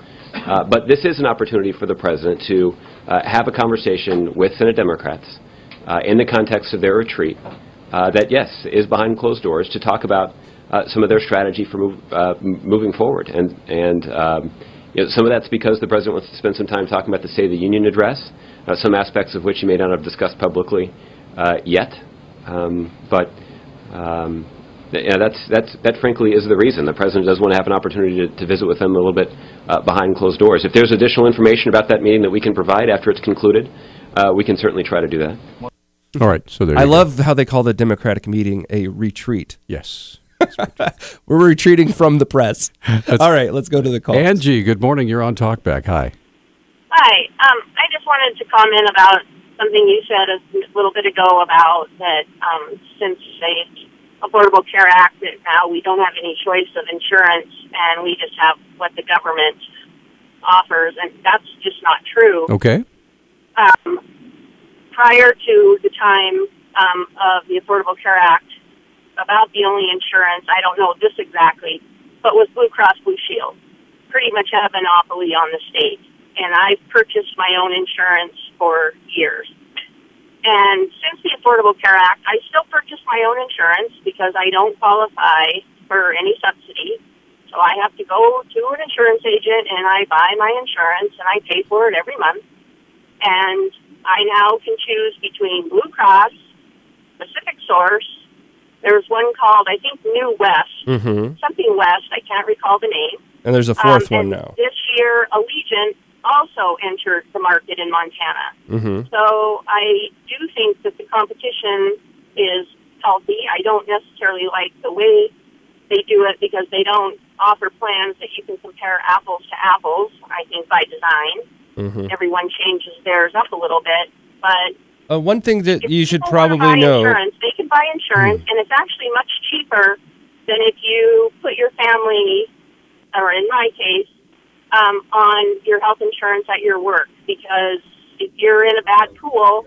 But this is an opportunity for the president to have a conversation with Senate Democrats in the context of their retreat. That is behind closed doors to talk about some of their strategy for moving forward, and some of that's because the president wants to spend some time talking about the State of the Union address. Some aspects of which he may not have discussed publicly yet, but that frankly is the reason. The president does want to have an opportunity to visit with them a little bit behind closed doors. If there's additional information about that meeting that we can provide after it's concluded, we can certainly try to do that. All right, so there I love how they call the Democratic meeting a retreat. Yes. We're retreating from the press. All right, let's go to the call. Angie, good morning. You're on Talkback. Hi. Hi. I just wanted to comment about something you said a little bit ago about that since the Affordable Care Act, that now we don't have any choice of insurance and we just have what the government offers, and that's just not true. Okay. Prior to the time of the Affordable Care Act, about the only insurance, I don't know this exactly, but was Blue Cross Blue Shield. Pretty much had a monopoly on the state. And I've purchased my own insurance for years. And since the Affordable Care Act, I still purchase my own insurance because I don't qualify for any subsidy. So I have to go to an insurance agent and I buy my insurance and I pay for it every month. And I now can choose between Blue Cross, Pacific Source. There's one called, I think, New West, something West. I can't recall the name. And there's a fourth one now. This year, Allegiant also entered the market in Montana. So I do think that the competition is healthy. I don't necessarily like the way they do it because they don't offer plans that you can compare apples to apples, I think by design. Everyone changes theirs up a little bit. But one thing that you should probably know. They can buy insurance, and it's actually much cheaper than if you put your family, or in my case, on your health insurance at your work, because if you're in a bad pool,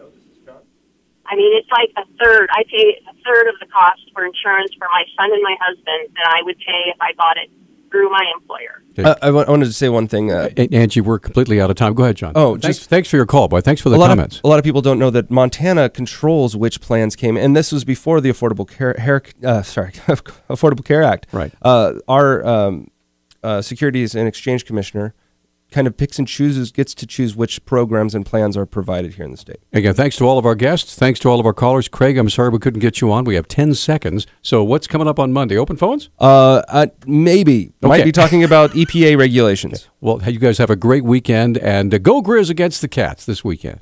I mean, it's like a third. I pay a third of the cost for insurance for my son and my husband than I would pay if I bought it through my employer. I wanted to say one thing. Angie, we're completely out of time. Go ahead, John. Oh, thanks for your call, boy. Thanks for the comments. A lot of people don't know that Montana controls which plans came, and this was before the Affordable Care Act. Right. Our Securities and Exchange Commissioner kind of picks and chooses, gets to choose which programs and plans are provided here in the state. Again, thanks to all of our guests. Thanks to all of our callers. Craig, I'm sorry we couldn't get you on. We have 10 seconds. So what's coming up on Monday? Open phones? Maybe. Okay. Might be talking about EPA regulations. Okay. Well, you guys have a great weekend, and go Griz against the Cats this weekend.